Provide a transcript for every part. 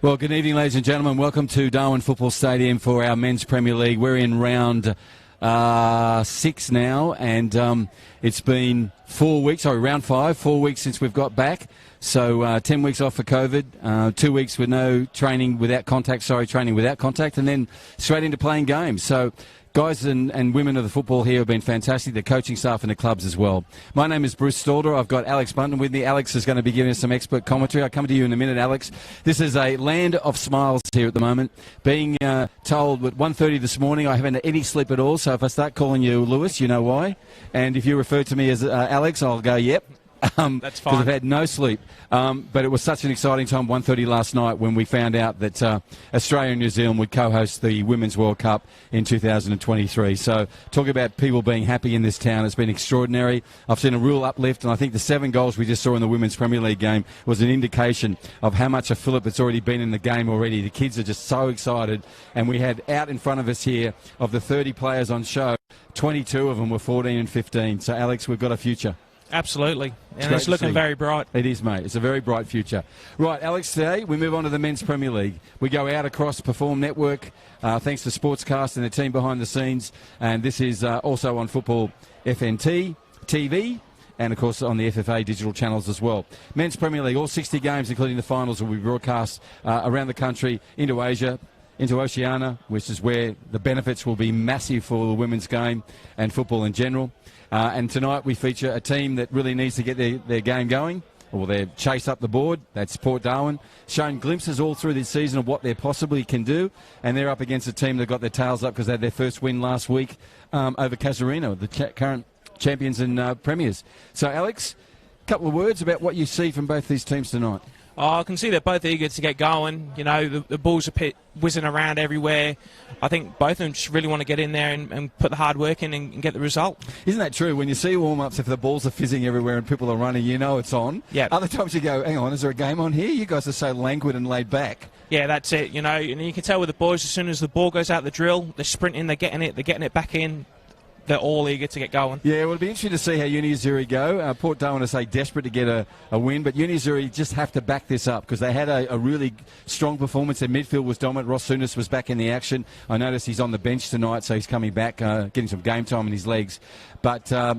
Well, good evening, ladies and gentlemen. Welcome to Darwin Football Stadium for our Men's Premier League. We're in round 6 now, and it's been 4 weeks, round 5, 4 weeks since we've got back. So 10 weeks off for COVID, 2 weeks with no training without contact, and then straight into playing games. So guys and women of the football here have been fantastic, the coaching staff and the clubs as well. My name is Bruce Stalder. I've got Alex Bunton with me. Alex is going to be giving us some expert commentary. I'll come to you in a minute, Alex. This is a land of smiles here at the moment. Being told at 1:30 this morning I haven't had any sleep at all, so if I start calling you Lewis, you know why. And if you refer to me as Alex, I'll go, yep. That's fine. Because I've had no sleep. But it was such an exciting time, 1:30 last night, when we found out that Australia and New Zealand would co-host the Women's World Cup in 2023. So talk about people being happy in this town. It's been extraordinary. I've seen a real uplift, and I think the 7 goals we just saw in the Women's Premier League game was an indication of how much a fillip it's already been in the game already. The kids are just so excited, and we had out in front of us here, of the 30 players on show, 22 of them were 14 and 15. So, Alex, we've got a future. Absolutely. And it's looking very bright. It is, mate. It's a very bright future. Right, Alex, today we move on to the Men's Premier League. We go out across Perform Network, thanks to Sportscast and the team behind the scenes. And this is also on Football FNT TV, and, of course, on the FFA digital channels as well. Men's Premier League, all 60 games, including the finals, will be broadcast around the country, into Asia, into Oceania, which is where the benefits will be massive for the women's game and football in general. And tonight we feature a team that really needs to get their game going, or their chase up the board. That's Port Darwin, shown glimpses all through this season of what they possibly can do, and they're up against a team that got their tails up because they had their first win last week over Casuarina, the current champions and premiers. So, Alex, a couple of words about what you see from both these teams tonight. I can see they're both eager to get going. You know, the balls are whizzing around everywhere. I think both of them just really want to get in there and put the hard work in and get the result. Isn't that true? When you see warm-ups, if the balls are fizzing everywhere and people are running, you know it's on. Yeah. Other times you go, hang on, is there a game on here? You guys are so languid and laid back. Yeah, that's it. You know, and you can tell with the boys, as soon as the ball goes out the drill, they're sprinting, they're getting it back in. They're all eager to get going. Yeah, well, it'll be interesting to see how Azzurri go. Port Darwin, I say, desperate to get a win, but Azzurri just have to back this up because they had a really strong performance. Their midfield was dominant. Ross Souness was back in the action. I noticed he's on the bench tonight, so he's coming back, getting some game time in his legs. But a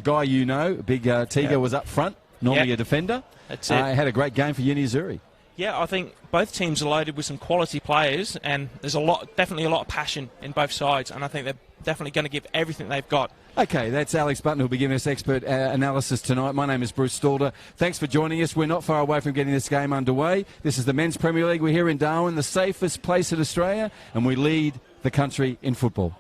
guy you know, Tiga was up front, normally a defender. That's it. Had a great game for Azzurri. Yeah, I think both teams are loaded with some quality players, and there's definitely a lot of passion in both sides, and I think they're definitely going to give everything they've got. Okay, that's Alex Bunton who'll be giving us expert analysis tonight. My name is Bruce Stalder. Thanks for joining us. We're not far away from getting this game underway. This is the Men's Premier League. We're here in Darwin, the safest place in Australia, and we lead the country in football.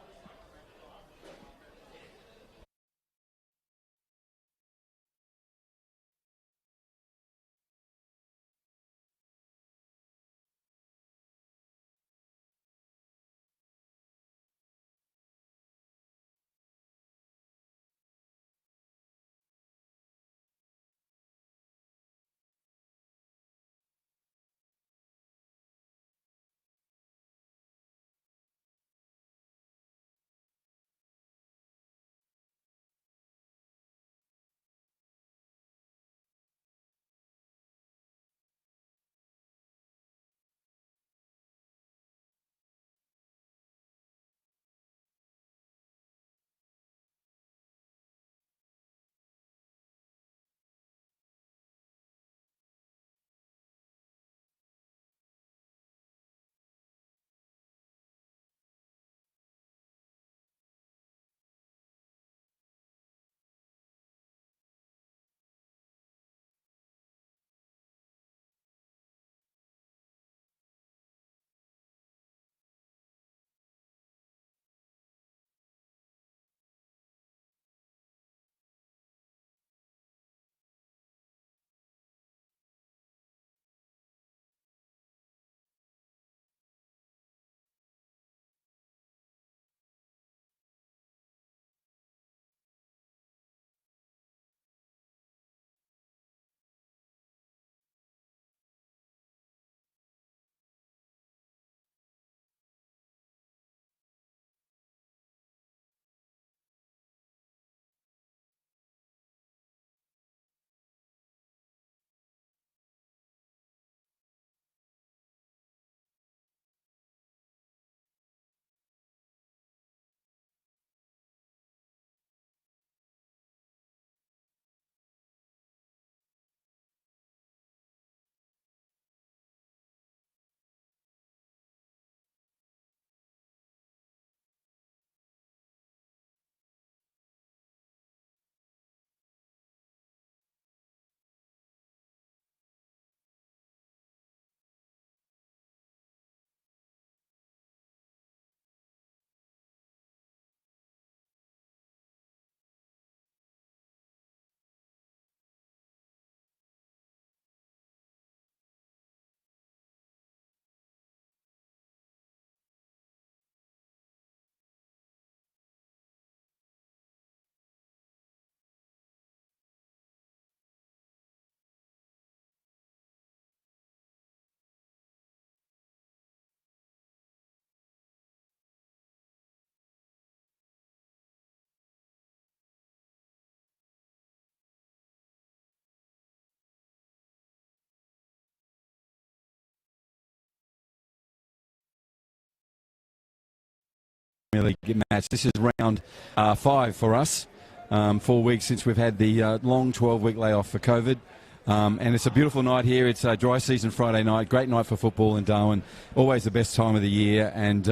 League match. This is round 5 for us. 4 weeks since we've had the long 12-week layoff for COVID. And it's a beautiful night here. It's a dry season Friday night. Great night for football in Darwin. Always the best time of the year. And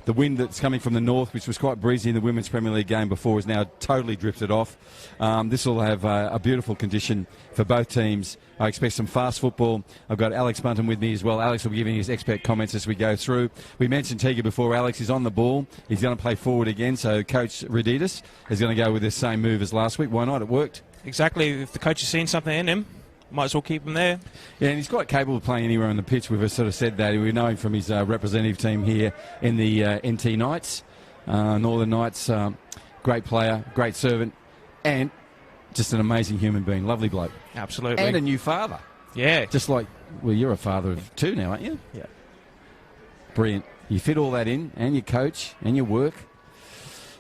the wind that's coming from the north, which was quite breezy in the Women's Premier League game before, is now totally drifted off. This will have a beautiful condition for both teams. I expect some fast football. I've got Alex Bunton with me as well. Alex will be giving his expert comments as we go through. We mentioned Tiga before. Alex is on the ball. He's going to play forward again. So Coach Rd5 is going to go with the same move as last week. Why not? It worked. Exactly. If the coach has seen something in him, might as well keep him there. Yeah, and he's quite capable of playing anywhere on the pitch. We've sort of said that. We know him from his representative team here in the NT Knights, Northern Knights. Great player, great servant, and just an amazing human being. Lovely bloke. Absolutely. And a new father. Yeah. Just like, well, you're a father of 2 now, aren't you? Yeah. Brilliant. You fit all that in, and your coach, and your work.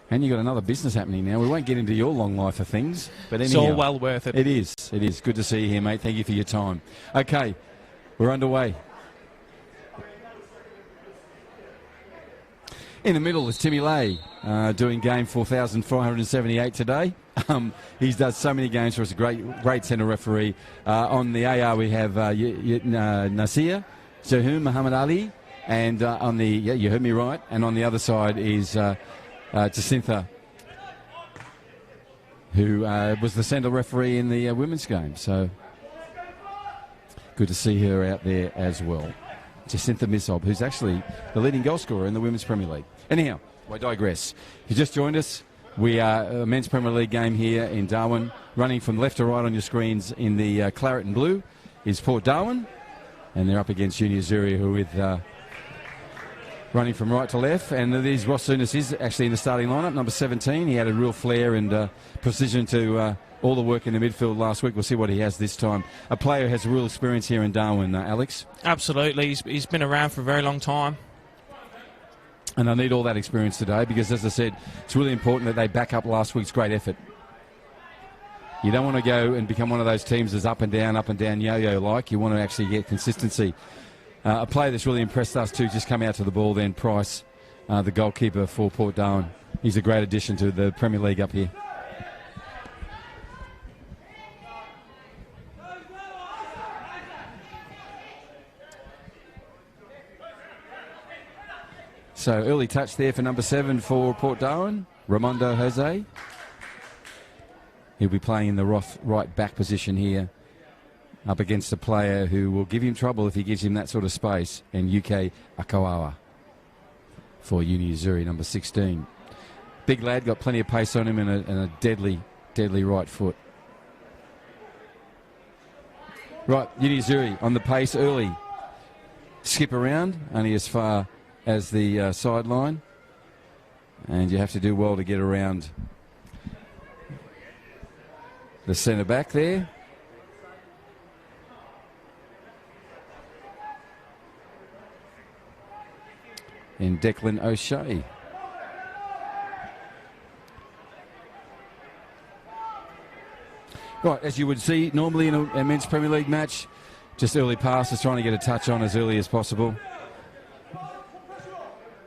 And you've got another business happening now. We won't get into your long life of things, but anyhow, it's all well worth it. It is. It is. Good to see you here, mate. Thank you for your time. Okay, we're underway. In the middle is Timmy Lay, doing game 4,478 today. He does so many games for us. A great centre referee. On the AR we have Nasir, Zahum Muhammad Ali, and on the you heard me right. And on the other side is Jacinta, who was the centre referee in the women's game. So good to see her out there as well. Jacinta Misob, who's actually the leading goal scorer in the Women's Premier League. Anyhow, I digress. If you just joined us, we are a Men's Premier League game here in Darwin. Running from left to right on your screens in the claret and blue is Port Darwin, and they're up against Azzurri, who with running from right to left. And there's Ross Souness is actually in the starting lineup, number 17. He had a real flair and precision to all the work in the midfield last week. We'll see what he has this time. A player who has real experience here in Darwin, Alex. Absolutely. He's been around for a very long time. And I need all that experience today because, as I said, it's really important that they back up last week's great effort. You don't want to go and become one of those teams that's up and down, yo-yo like. You want to actually get consistency. A player that's really impressed us too, just come out to the ball then, Price, the goalkeeper for Port Darwin. He's a great addition to the Premier League up here. So early touch there for number 7 for Port Darwin, Ramondo Jose. He'll be playing in the right back position here, up against a player who will give him trouble if he gives him that sort of space, and UK Akawawa for Azzurri, number 16. Big lad, got plenty of pace on him and a deadly right foot. Right, Azzurri on the pace early. Skip around, only as far as the sideline, and you have to do well to get around the centre back there. In Declan O'Shea. Right, as you would see normally in a Men's Premier League match, just early passes, trying to get a touch on as early as possible.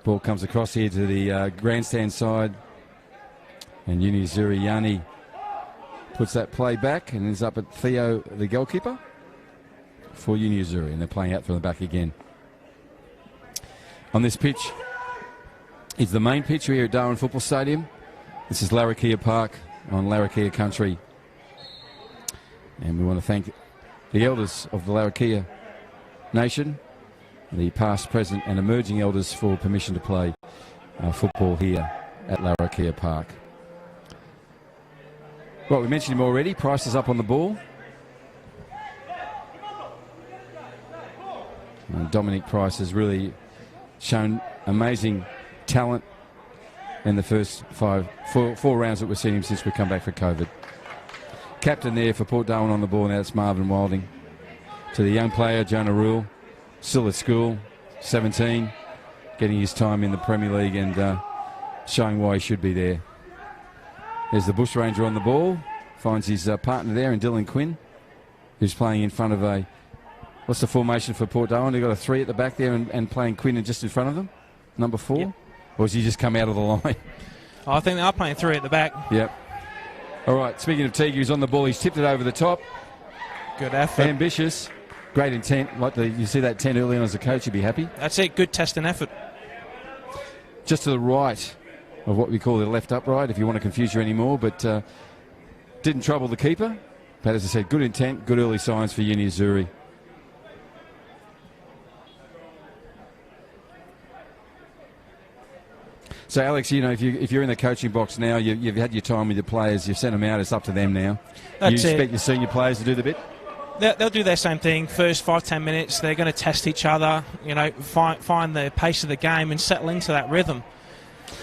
Ball comes across here to the grandstand side, and Azzurri Yanni puts that play back and is up at Theo, the goalkeeper, for Azzurri, and they're playing out from the back again. On this pitch is the main pitch here at Darwin Football Stadium. This is Larrakia Park on Larrakia country. And we want to thank the elders of the Larrakia Nation, the past, present and emerging elders, for permission to play football here at Larrakia Park. Well, we mentioned him already. Price is up on the ball. And Dominic Price has really shown amazing talent in the first four rounds that we've seen him since we've come back from COVID. Captain there for Port Darwin on the ball now, it's Marvin Wilding. To the young player, Jonah Rule, still at school, 17, getting his time in the Premier League and showing why he should be there. There's the Bushranger on the ball, finds his partner there in Dylan Quinn, who's playing in front of a... What's the formation for Port Darwin? They've got a 3 at the back there and playing Quinn just in front of them. Number 4. Yep. or has he just come out of the line? I think they are playing 3 at the back. Yep. All right, speaking of Teague, he's on the ball. He's tipped it over the top. Good effort. Ambitious. Great intent. You see that intent early on as a coach, you'd be happy. That's it. Good test and effort. Just to the right of what we call the left upright, if you want to confuse you anymore, but didn't trouble the keeper. But as I said, good intent, good early signs for Uni Azzurri. So, Alex, you know, if you're in the coaching box now, you've had your time with your players, you've sent them out, it's up to them now. That's you expect your senior players to do the bit? They'll do their same thing. First 5-10 minutes, they're going to test each other, you know, find the pace of the game and settle into that rhythm.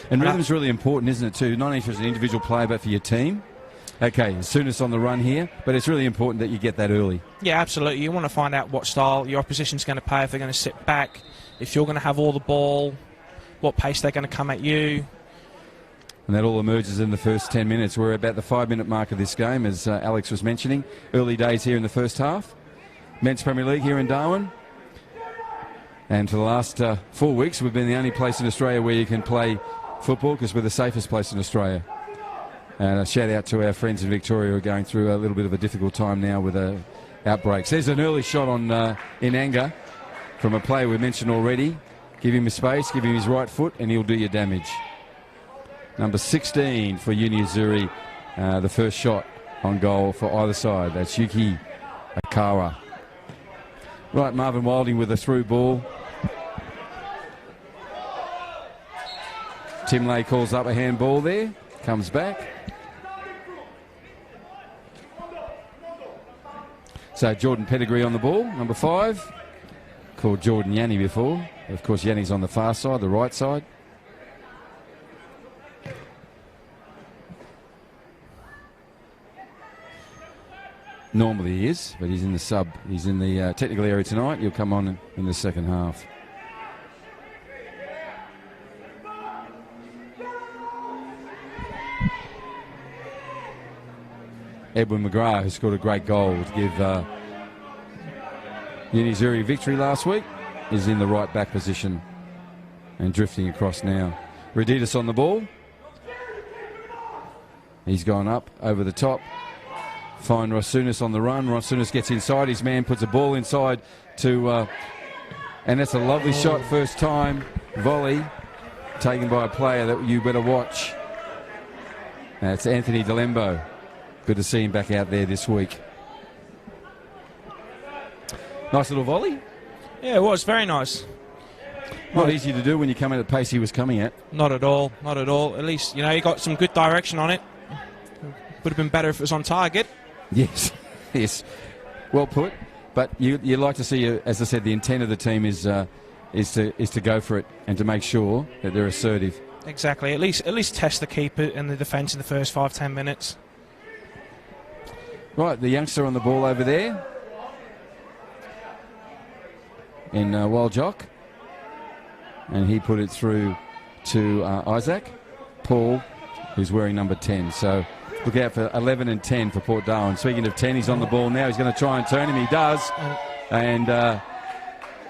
And rhythm's really important, isn't it, too? Not only for an individual player, but for your team. Okay, Soonest on the run here, but it's really important that you get that early. Yeah, absolutely. You want to find out what style your opposition's going to play, if they're going to sit back, if you're going to have all the ball, what pace they're going to come at you. And that all emerges in the first 10 minutes. We're about the 5-minute mark of this game, as Alex was mentioning. Early days here in the first half. Men's Premier League here in Darwin. And for the last 4 weeks, we've been the only place in Australia where you can play football, because we're the safest place in Australia. And a shout out to our friends in Victoria who are going through a little bit of a difficult time now with outbreaks. There's an early shot on in anger from a player we mentioned already. Give him his space, give him his right foot, and he'll do you damage. Number 16 for Uni Azzurri, the first shot on goal for either side. That's Yuki Akawa. Right, Marvin Wilding with a through ball. Tim Lay calls up a handball there, comes back. So Jordan Pettigrew on the ball, number 5. Called Jordan Yanni before. Of course, Yanni's on the far side, the right side. Normally he is, but he's in the sub. He's in the technical area tonight. He'll come on in the second half. Edwin McGrath, who scored a great goal to give Uni Azzurri victory last week, is in the right back position and drifting across now. Reditas on the ball. He's gone up over the top. Find Rasunas on the run. Rasunas gets inside. His man puts a ball inside to... and that's a lovely shot first time. Volley taken by a player that you better watch. That's Anthony Delembo. Good to see him back out there this week. Nice little volley. Yeah, it was very nice. Not easy to do when you come at the pace he was coming at. Not at all. Not at all. At least, you know, he got some good direction on it. Would have been better if it was on target. Yes, yes. Well put. But you like to see, as I said, the intent of the team is to go for it and to make sure that they're assertive. Exactly. At least test the keeper and the defence in the first 5-10 minutes. Right, the youngster on the ball over there in Wild Jock, and he put it through to Isaac Paul, who's wearing number 10. So look out for 11 and 10 for Port Darwin. Speaking of 10, he's on the ball now. He's going to try and turn him. He does. And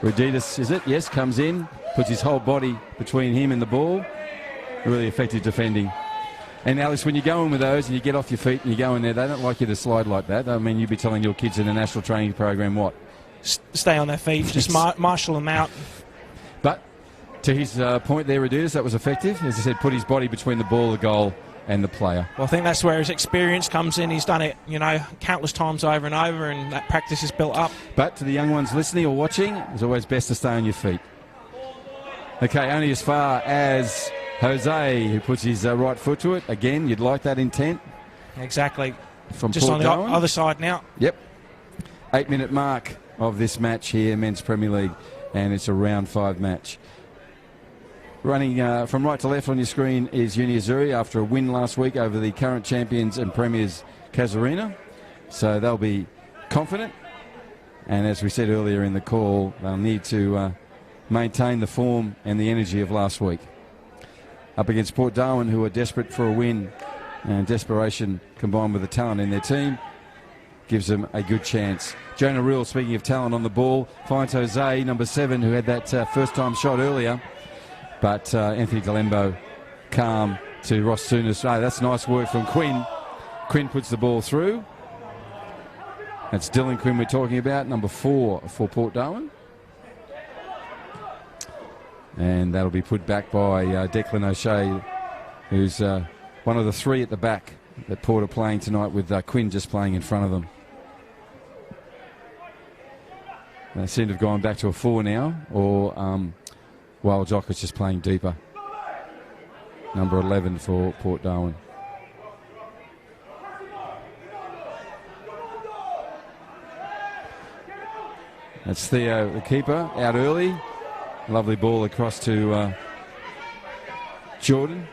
Reditas, is it? Yes, comes in, puts his whole body between him and the ball. Really effective defending. And Alex, when you go in with those and you get off your feet and you go in there, they don't like you to slide like that. I mean, you'd be telling your kids in the national training program what? Stay on their feet, just marshal them out. But to his point there, Reditas, that was effective. As I said, put his body between the ball, the goal, and the player. Well, I think that's where his experience comes in. He's done it, you know, countless times over and over, and that practice is built up. But to the young ones listening or watching, it's always best to stay on your feet. Okay, only as far as Jose, who puts his right foot to it. Again, you'd like that intent. Exactly. From just Port on the Darwin. other side now. Yep. 8-minute mark of this match here, Men's Premier League, and it's a round 5 match. Running from right to left on your screen is Uni Azzurri after a win last week over the current champions and premiers Casuarina. So they'll be confident. And as we said earlier in the call, they'll need to maintain the form and the energy of last week. Up against Port Darwin, who are desperate for a win, and desperation combined with the talent in their team gives them a good chance. Jonah Reel, speaking of talent on the ball, finds Jose, number 7, who had that first-time shot earlier. But Anthony Delembo calm to Ross Souness. Oh, that's nice work from Quinn. Quinn puts the ball through. That's Dylan Quinn we're talking about, number 4 for Port Darwin. And that'll be put back by Declan O'Shea, who's one of the 3 at the back that Port are playing tonight, with Quinn just playing in front of them. They seem to have gone back to a 4 now, or while Jock is just playing deeper. Number 11 for Port Darwin. That's Theo, the keeper, out early. Lovely ball across to Jordan.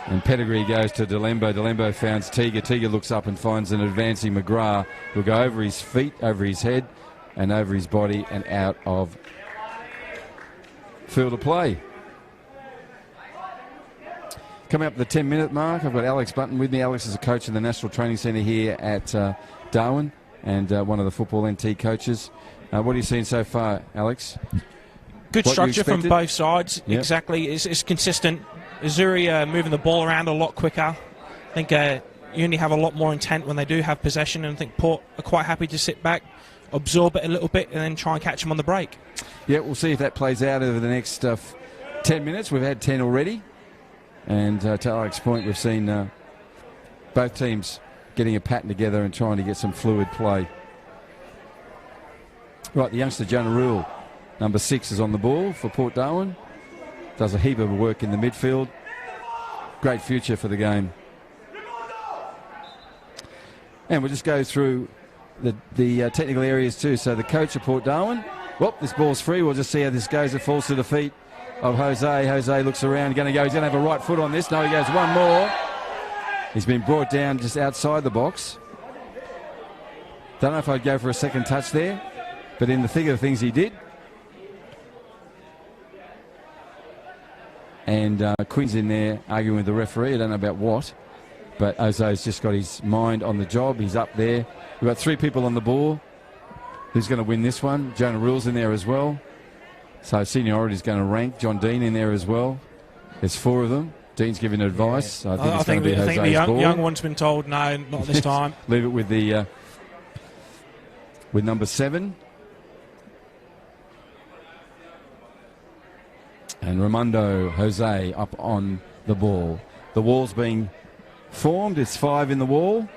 And pedigree goes to Delembo. Delembo finds Teager. Teager looks up and finds an advancing McGrath, who'll go over his feet, over his head, and over his body, and out of field of play. Coming up at the 10-minute mark, I've got Alex Button with me. Alex is a coach in the National Training Centre here at Darwin, and one of the football NT coaches. What are you seeing so far, Alex? Good structure from both sides. Yep. Exactly. It's consistent. Azzurri moving the ball around a lot quicker. I think Uni have a lot more intent when they do have possession, and I think Port are quite happy to sit back, absorb it a little bit, and then try and catch them on the break. Yeah, we'll see if that plays out over the next 10 minutes. We've had 10 already. And to Alex's point, we've seen both teams getting a pattern together and trying to get some fluid play. Right, the youngster Jonah Rule, number 6, is on the ball for Port Darwin. Does a heap of work in the midfield. Great future for the game. And we'll just go through the technical areas too. So the coach of Port Darwin. Well, this ball's free. We'll just see how this goes. It falls to the feet of Jose. Jose looks around. He's going to have a right foot on this. No, he goes one more. He's been brought down just outside the box. Don't know if I'd go for a second touch there, but in the thick of things he did. And Quinn's in there arguing with the referee. I don't know about what, but Jose's just got his mind on the job. He's up there. We've got 3 people on the ball. Who's going to win this one? Jonah Rule's in there as well. So seniority's going to rank. John Dean in there as well. There's 4 of them. Dean's giving advice. Yeah. I think it's going to be Jose's the ball. young one's been told, no, not this time. Leave it with the with number 7. And Raimondo Jose up on the ball. The wall's being formed. It's 5 in the wall.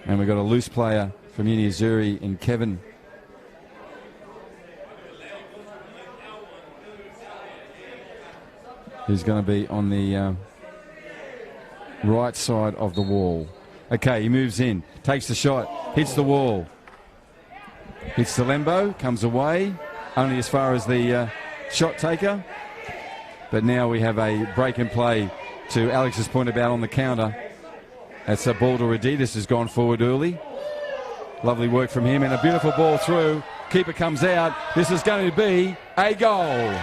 And we've got a loose player from Uni Azzurri in Kevin. Who's going to be on the right side of the wall. Okay, he moves in, takes the shot, hits the wall. Hits the Lembo, comes away, only as far as the shot taker. But now we have a break and play to Alex's point about on the counter. That's a ball to Raditas, has gone forward early. Lovely work from him, and a beautiful ball through. Keeper comes out. This is going to be a goal.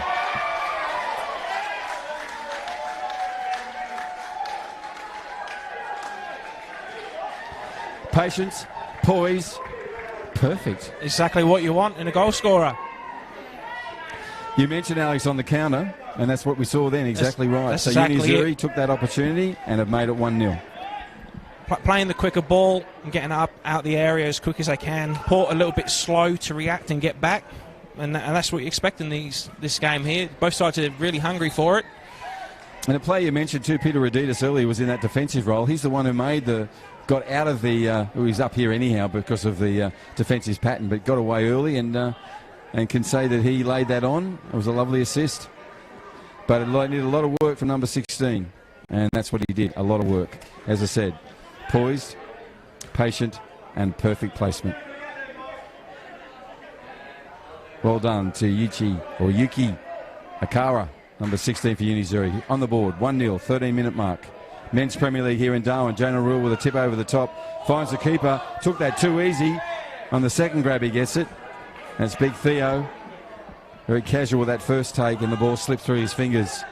Patience, poise, perfect. Exactly what you want in a goal scorer. You mentioned Alex on the counter, and that's what we saw then. Exactly right. So exactly Uni Azzurri took that opportunity and have made it 1-0. Playing the quicker ball and getting up out the area as quick as they can. Port a little bit slow to react and get back, and that's what you expect in this game here. Both sides are really hungry for it. And a player you mentioned too, Peter Raditas, earlier was in that defensive role. He's the one who got out of the. He's up here anyhow because of the defensive pattern, but got away early and can say that he laid that on. It was a lovely assist, but it needed a lot of work from number 16, and that's what he did. A lot of work, as I said. Poised, patient, and perfect placement. Well done to Yuki Akara, number 16 for Uni Azzurri. On the board, 1-0, 13-minute mark. Men's Premier League here in Darwin. Jonah Rule with a tip over the top. Finds the keeper. Took that too easy. On the second grab, he gets it. That's Big Theo. Very casual with that first take, and the ball slipped through his fingers.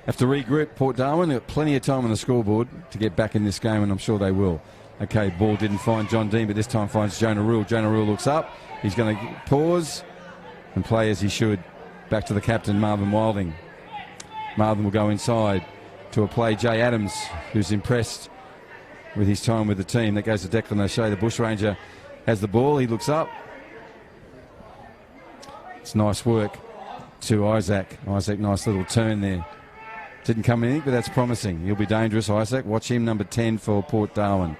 Have to regroup Port Darwin. They've got plenty of time on the scoreboard to get back in this game, and I'm sure they will. Okay, ball didn't find John Dean, but this time finds Jonah Rule. Jonah Rule looks up. He's going to pause and play as he should. Back to the captain, Marvin Wilding. Marvin will go inside to a play. Jay Adams, who's impressed with his time with the team. That goes to Declan O'Shea. The Bushranger has the ball. He looks up. It's nice work to Isaac. Isaac, nice little turn there. Didn't come in, but that's promising. He'll be dangerous, Isaac. Watch him, number 10 for Port Darwin.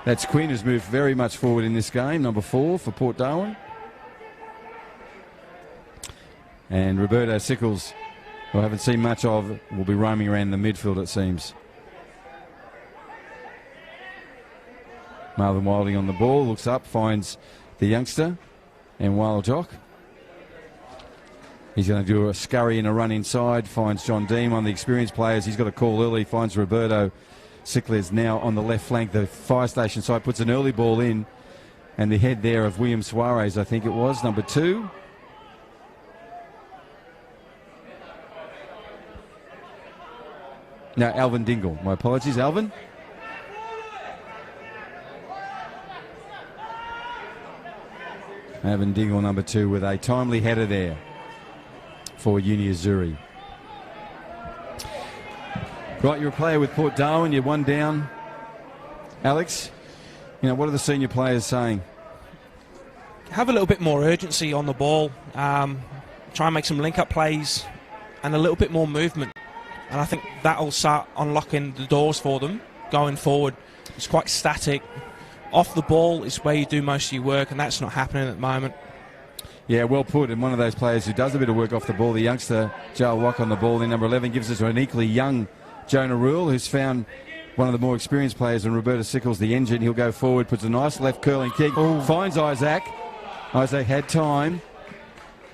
That's Quinn, who's moved very much forward in this game, number 4 for Port Darwin. And Roberto Sickles, who I haven't seen much of, will be roaming around the midfield, it seems. Marvin Wilding on the ball, looks up, finds the youngster, and Wild Jock. He's going to do a scurry and a run inside, finds John Dean, one of the experienced players. He's got a call early, finds Roberto Sickles now on the left flank. The fire station side puts an early ball in, and the head there of William Suarez, I think it was, number 2. No, Alvin Dingle. My apologies, Alvin. Alvin Dingle, number 2, with a timely header there for Uni Azzurri. Right, you're a player with Port Darwin. You're 1 down. Alex, you know, what are the senior players saying? Have a little bit more urgency on the ball. Try and make some link-up plays and a little bit more movement. And I think that'll start unlocking the doors for them going forward. It's quite static. Off the ball is where you do most of your work, and that's not happening at the moment. Yeah, well put. And one of those players who does a bit of work off the ball, the youngster, Joel Wack on the ball in number 11, gives us an equally young Jonah Rule, who's found one of the more experienced players, and Roberto Sickles, the engine. He'll go forward, puts a nice left curling kick, finds Isaac. Isaac had time,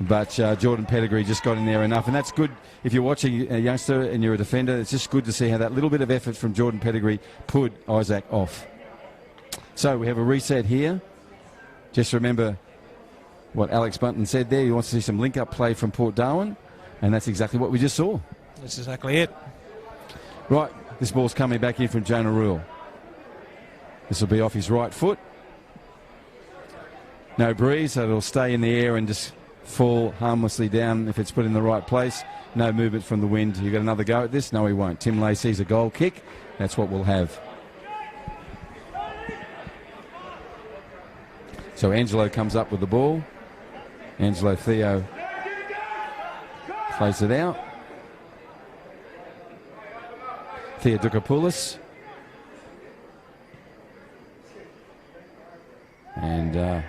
but Jordan Pettigrew just got in there enough. And that's good if you're watching a youngster and you're a defender. It's just good to see how that little bit of effort from Jordan Pettigrew put Isaac off. So we have a reset here. Just remember what Alex Bunton said there. He wants to see some link-up play from Port Darwin, and that's exactly what we just saw. That's exactly it. Right, this ball's coming back in from Jonah Rule. This will be off his right foot. No breeze, so it'll stay in the air and just fall harmlessly down if it's put in the right place. No movement from the wind. You got another go at this? No, he won't. Tim Lacey's a goal kick. That's what we'll have. So Angelo comes up with the ball. Angelo Theo plays it out. Theodokopoulos. And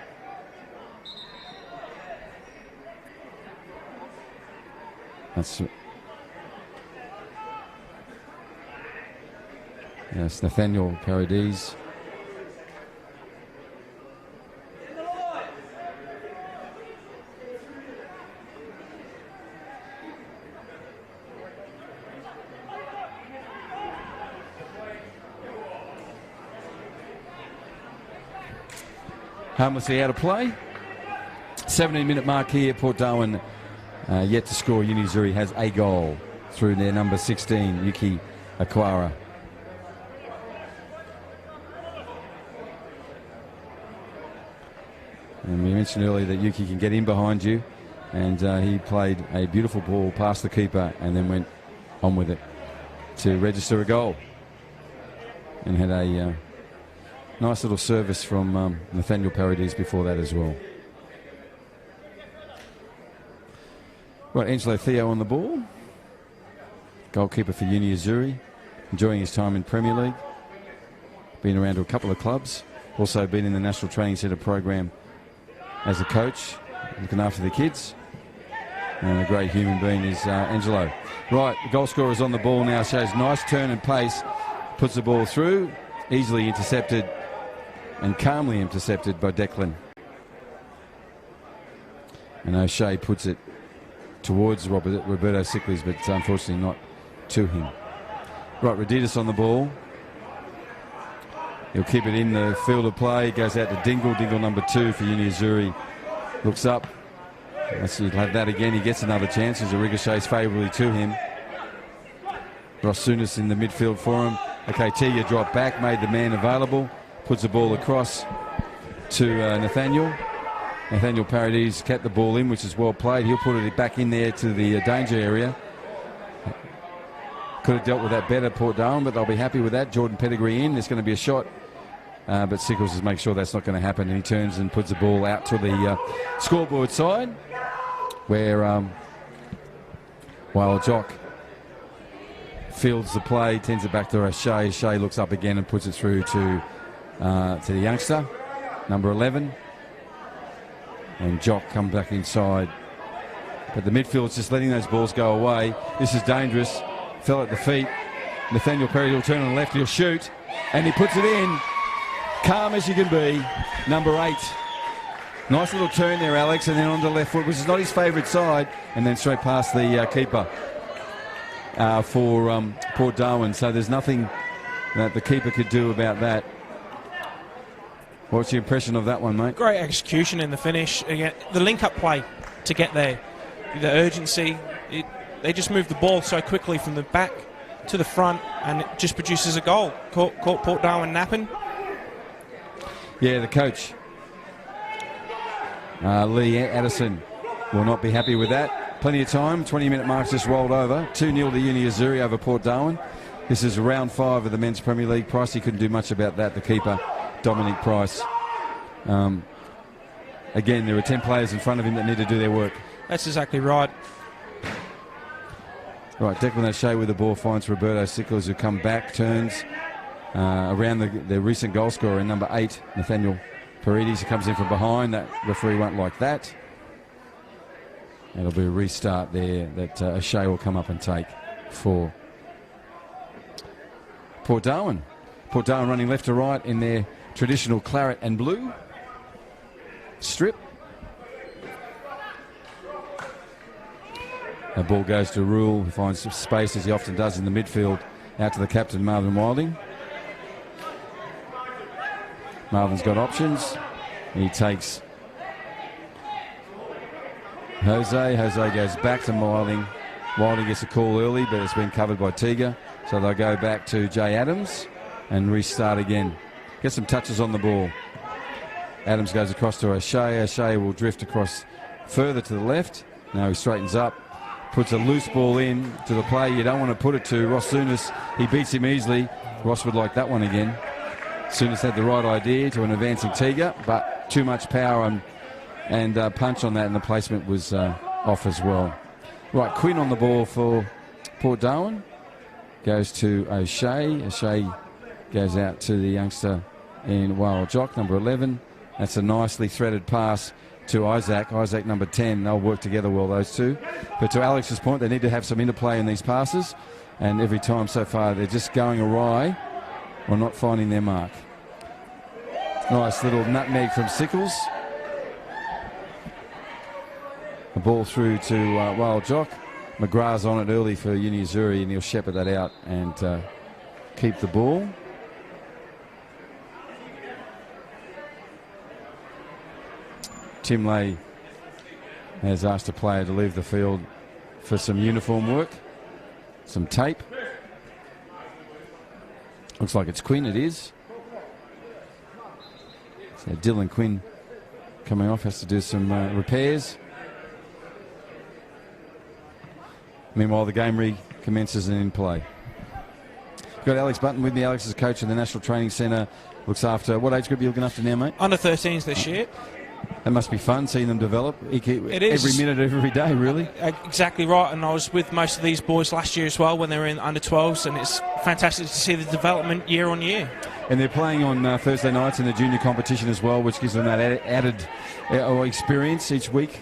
that's Nathaniel Paradis. Harmlessly out of play. 17-minute mark here. Port Darwin yet to score. Uni Azzurri has a goal through their number 16, Yuki Aquara. And we mentioned earlier that Yuki can get in behind you, and he played a beautiful ball past the keeper and then went on with it to register a goal. And had a nice little service from Nathaniel Paradis before that as well. Right, Angelo Theo on the ball. Goalkeeper for Uni Azzurri. Enjoying his time in Premier League. Been around to a couple of clubs. Also been in the National Training Centre program as a coach, looking after the kids. And a great human being is Angelo. Right, the goal scorer's on the ball now. Shows nice turn and pace. Puts the ball through. Easily intercepted. And calmly intercepted by Declan. And O'Shea puts it towards Roberto Sickles, but unfortunately not to him. Right, Raditis on the ball. He'll keep it in the field of play. Goes out to Dingle. Dingle number 2 for Uni Azzurri. Looks up. He'll have that again. He gets another chance as a ricochets favourably to him. Ross Souness in the midfield for him. Okay, Tia dropped back, made the man available, puts the ball across to Nathaniel. Nathaniel Paradis kept the ball in, which is well played. He'll put it back in there to the danger area. Could have dealt with that better, Port Darwin, but they'll be happy with that. Jordan Pettigrew in. There's going to be a shot, but Sickles just makes sure that's not going to happen, and he turns and puts the ball out to the scoreboard side, where while Jock fields the play, tends it back to O'Shea. O'Shea looks up again and puts it through to the youngster, number 11. And Jock comes back inside. But the midfield's just letting those balls go away. This is dangerous. Fell at the feet. Nathaniel Perry will turn on the left, he'll shoot, and he puts it in. Calm as you can be, number 8. Nice little turn there, Alex, and then on the left foot, which is not his favourite side, and then straight past the keeper for Port Darwin. So there's nothing that the keeper could do about that. What's your impression of that one, mate? Great execution in the finish. Again, the link-up play to get there, the urgency. They just move the ball so quickly from the back to the front, and it just produces a goal. Caught Port Darwin napping. Yeah, the coach, Lee Addison, will not be happy with that. Plenty of time, 20-minute marks just rolled over. 2-0 to Uni Azzurri over Port Darwin. This is round 5 of the Men's Premier League. Pricey couldn't do much about that, the keeper, Dominic Price. Again, there are 10 players in front of him that need to do their work. That's exactly right. Right, Declan O'Shea with the ball finds Roberto Sickles, who come back, turns around the recent goal scorer in number 8, Nathaniel Paredes, who comes in from behind. That referee won't like that. It'll be a restart there that O'Shea will come up and take for Port Darwin. Port Darwin running left to right in their traditional claret and blue strip. The ball goes to Rule, who finds some space, as he often does in the midfield, out to the captain, Marvin Wilding. Marvin's got options. He takes Jose. Jose goes back to Wilding. Wilding gets a call early, but it's been covered by Tiga. So they'll go back to Jay Adams and restart again. Get some touches on the ball. Adams goes across to O'Shea. O'Shea will drift across further to the left. Now he straightens up. Puts a loose ball in to the play you don't want to put it to. Ross Souness, he beats him easily. Ross would like that one again. Souness had the right idea to an advancing Tiga, but too much power and punch on that, and the placement was off as well. Right, Quinn on the ball for Port Darwin. Goes to O'Shea. O'Shea goes out to the youngster in Wild Jock, number 11. That's a nicely threaded pass to Isaac. Isaac, number 10. They'll work together well, those two. But to Alex's point, they need to have some interplay in these passes. And every time so far, they're just going awry or not finding their mark. Nice little nutmeg from Sickles. A ball through to Wild Jock. McGrath's on it early for Uni Azzurri, and he'll shepherd that out and keep the ball. Tim Lay has asked a player to leave the field for some uniform work, some tape. Looks like it's Quinn, it is. So Dylan Quinn coming off, has to do some repairs. Meanwhile, the game recommences and in play. We've got Alex Button with me. Alex is a coach in the National Training Centre. Looks after, what age group are you looking after now, mate? Under 13s this year. That must be fun, seeing them develop. It is. Every minute, every day, really. Exactly right, and I was with most of these boys last year as well when they were in under 12s, and it's fantastic to see the development year on year. And they're playing on Thursday nights in the junior competition as well, which gives them that added experience each week.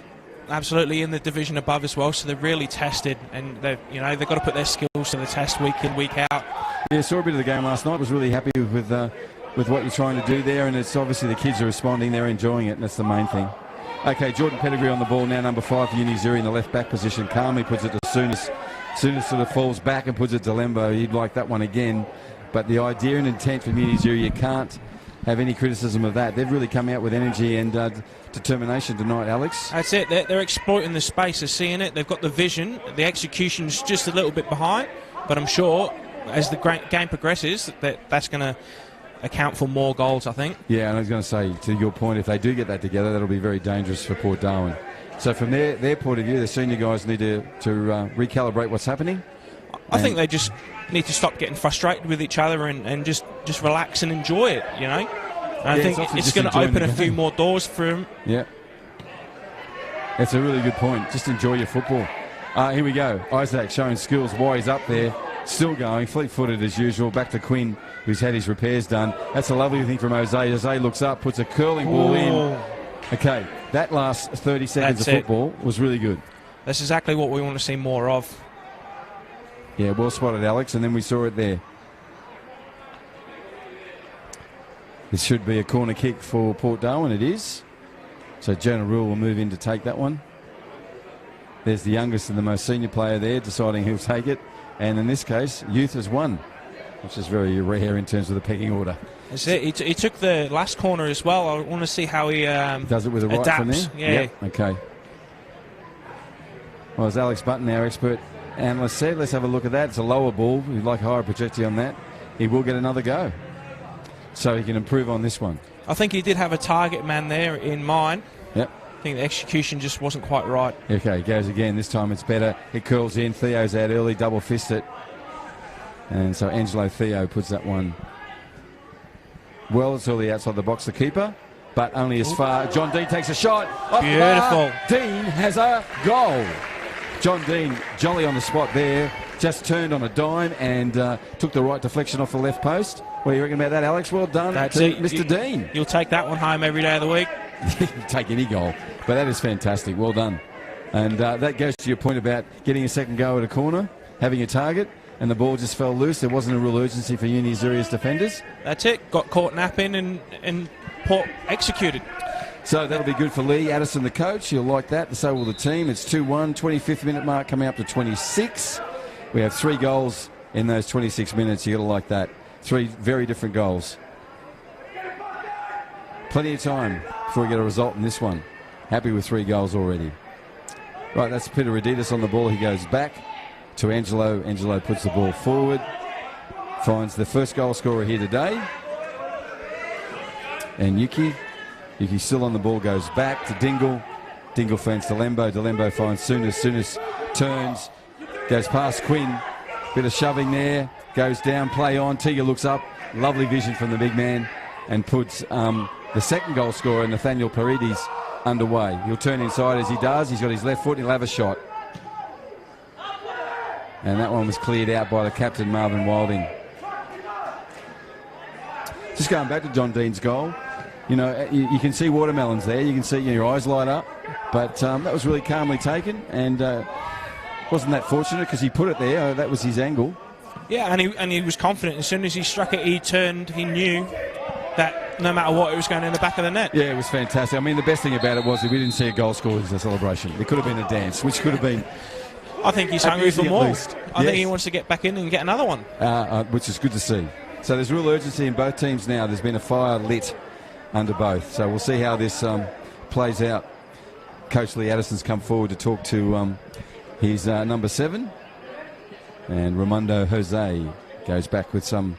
Absolutely, in the division above as well, so they're really tested, and they've got to put their skills to the test week in, week out. Yeah, saw a bit of the game last night. Was really happy with what you're trying to do there, and it's obviously the kids are responding, they're enjoying it, and that's the main thing. Okay, Jordan Pettigrew on the ball now, number 5 for Uni Azzurri in the left back position. Calmly puts it to Souness. Souness sort of falls back and puts it to Lembo. He'd like that one again, but the idea and intent from Uni Azzurri, you can't have any criticism of that. They've really come out with energy and determination tonight, Alex. That's it. They're exploiting the space. They're seeing it. They've got the vision. The execution's just a little bit behind, but I'm sure as the game progresses, that's going to account for more goals, I think. Yeah, and I was going to say, to your point, if they do get that together, that'll be very dangerous for Port Darwin. So from their point of view, the senior guys need to recalibrate what's happening. I think they just need to stop getting frustrated with each other and just relax and enjoy it, you know. And I think it's going to open a few more doors for them. Yeah. That's a really good point. Just enjoy your football. Here we go. Isaac showing skills while he's up there. Still going, fleet-footed as usual. Back to Quinn, who's had his repairs done. That's a lovely thing from Jose. Jose looks up, puts a curling ball in. Okay, that last 30 seconds of football was really good. That's exactly what we want to see more of. Yeah, well spotted, Alex, and then we saw it there. This should be a corner kick for Port Darwin. It is. So Jonah Rule will move in to take that one. There's the youngest and the most senior player there deciding who'll take it. And in this case, youth has won, which is very rare in terms of the pecking order. That's it. He took the last corner as well. I want to see how he does it with a right from there. Yeah. Yep. Okay. Well, as Alex Button, our expert analyst, said, let's have a look at that. It's a lower ball. We'd like a higher projectile on that. He will get another go. So he can improve on this one. I think he did have a target man there in mind. Yep. I think the execution just wasn't quite right. Okay, he goes again. This time it's better. It curls in. Theo's out early, double fist it. And so Angelo Theo puts that one well. It's early outside the box, the keeper, but only as far. John Dean takes a shot. Beautiful. Dean has a goal. John Dean, jolly on the spot there. Just turned on a dime and took the right deflection off the left post. What do you reckon about that, Alex? Well done, Mr. Dean. You'll take that one home every day of the week. Take any goal, but that is fantastic. Well done. And that goes to your point about getting a second go at a corner, having a target, and the ball just fell loose. There wasn't a real urgency for Uni Azzurri's defenders. That's it. Got caught napping and Port executed. So that'll be good for Lee Addison, the coach. He'll like that. So will the team. It's 2-1, 25th minute mark coming up to 26. We have 3 goals in those 26 minutes. You've got to like that. 3 very different goals. Plenty of time before we get a result in this one. Happy with 3 goals already. Right, that's Peter Reditas on the ball. He goes back to Angelo. Angelo puts the ball forward. Finds the first goal scorer here today. And Yuki still on the ball, goes back to Dingle. Dingle finds Delembo. Delembo finds Souness. Souness turns, goes past Quinn. Bit of shoving there. Goes down, play on. Tiga looks up. Lovely vision from the big man. And puts the second goal scorer, Nathaniel Paredes, underway. He'll turn inside as he does. He's got his left foot and he'll have a shot. And that one was cleared out by the captain, Marvin Wilding. Just going back to John Dean's goal. You know, you can see watermelons there. You can see your eyes light up. But that was really calmly taken. And wasn't that fortunate because he put it there. That was his angle. Yeah, and he was confident. As soon as he struck it, he turned. He knew that no matter what, it was going in the back of the net. Yeah, it was fantastic. I mean, the best thing about it was that we didn't see a goal scored as a celebration. It could have been a dance, which could have been... I think he's hungry for more. I think he wants to get back in and get another one. Which is good to see. So there's real urgency in both teams now. There's been a fire lit under both. So we'll see how this plays out. Coach Lee Addison's come forward to talk to his number 7. And Ramondo Jose goes back with some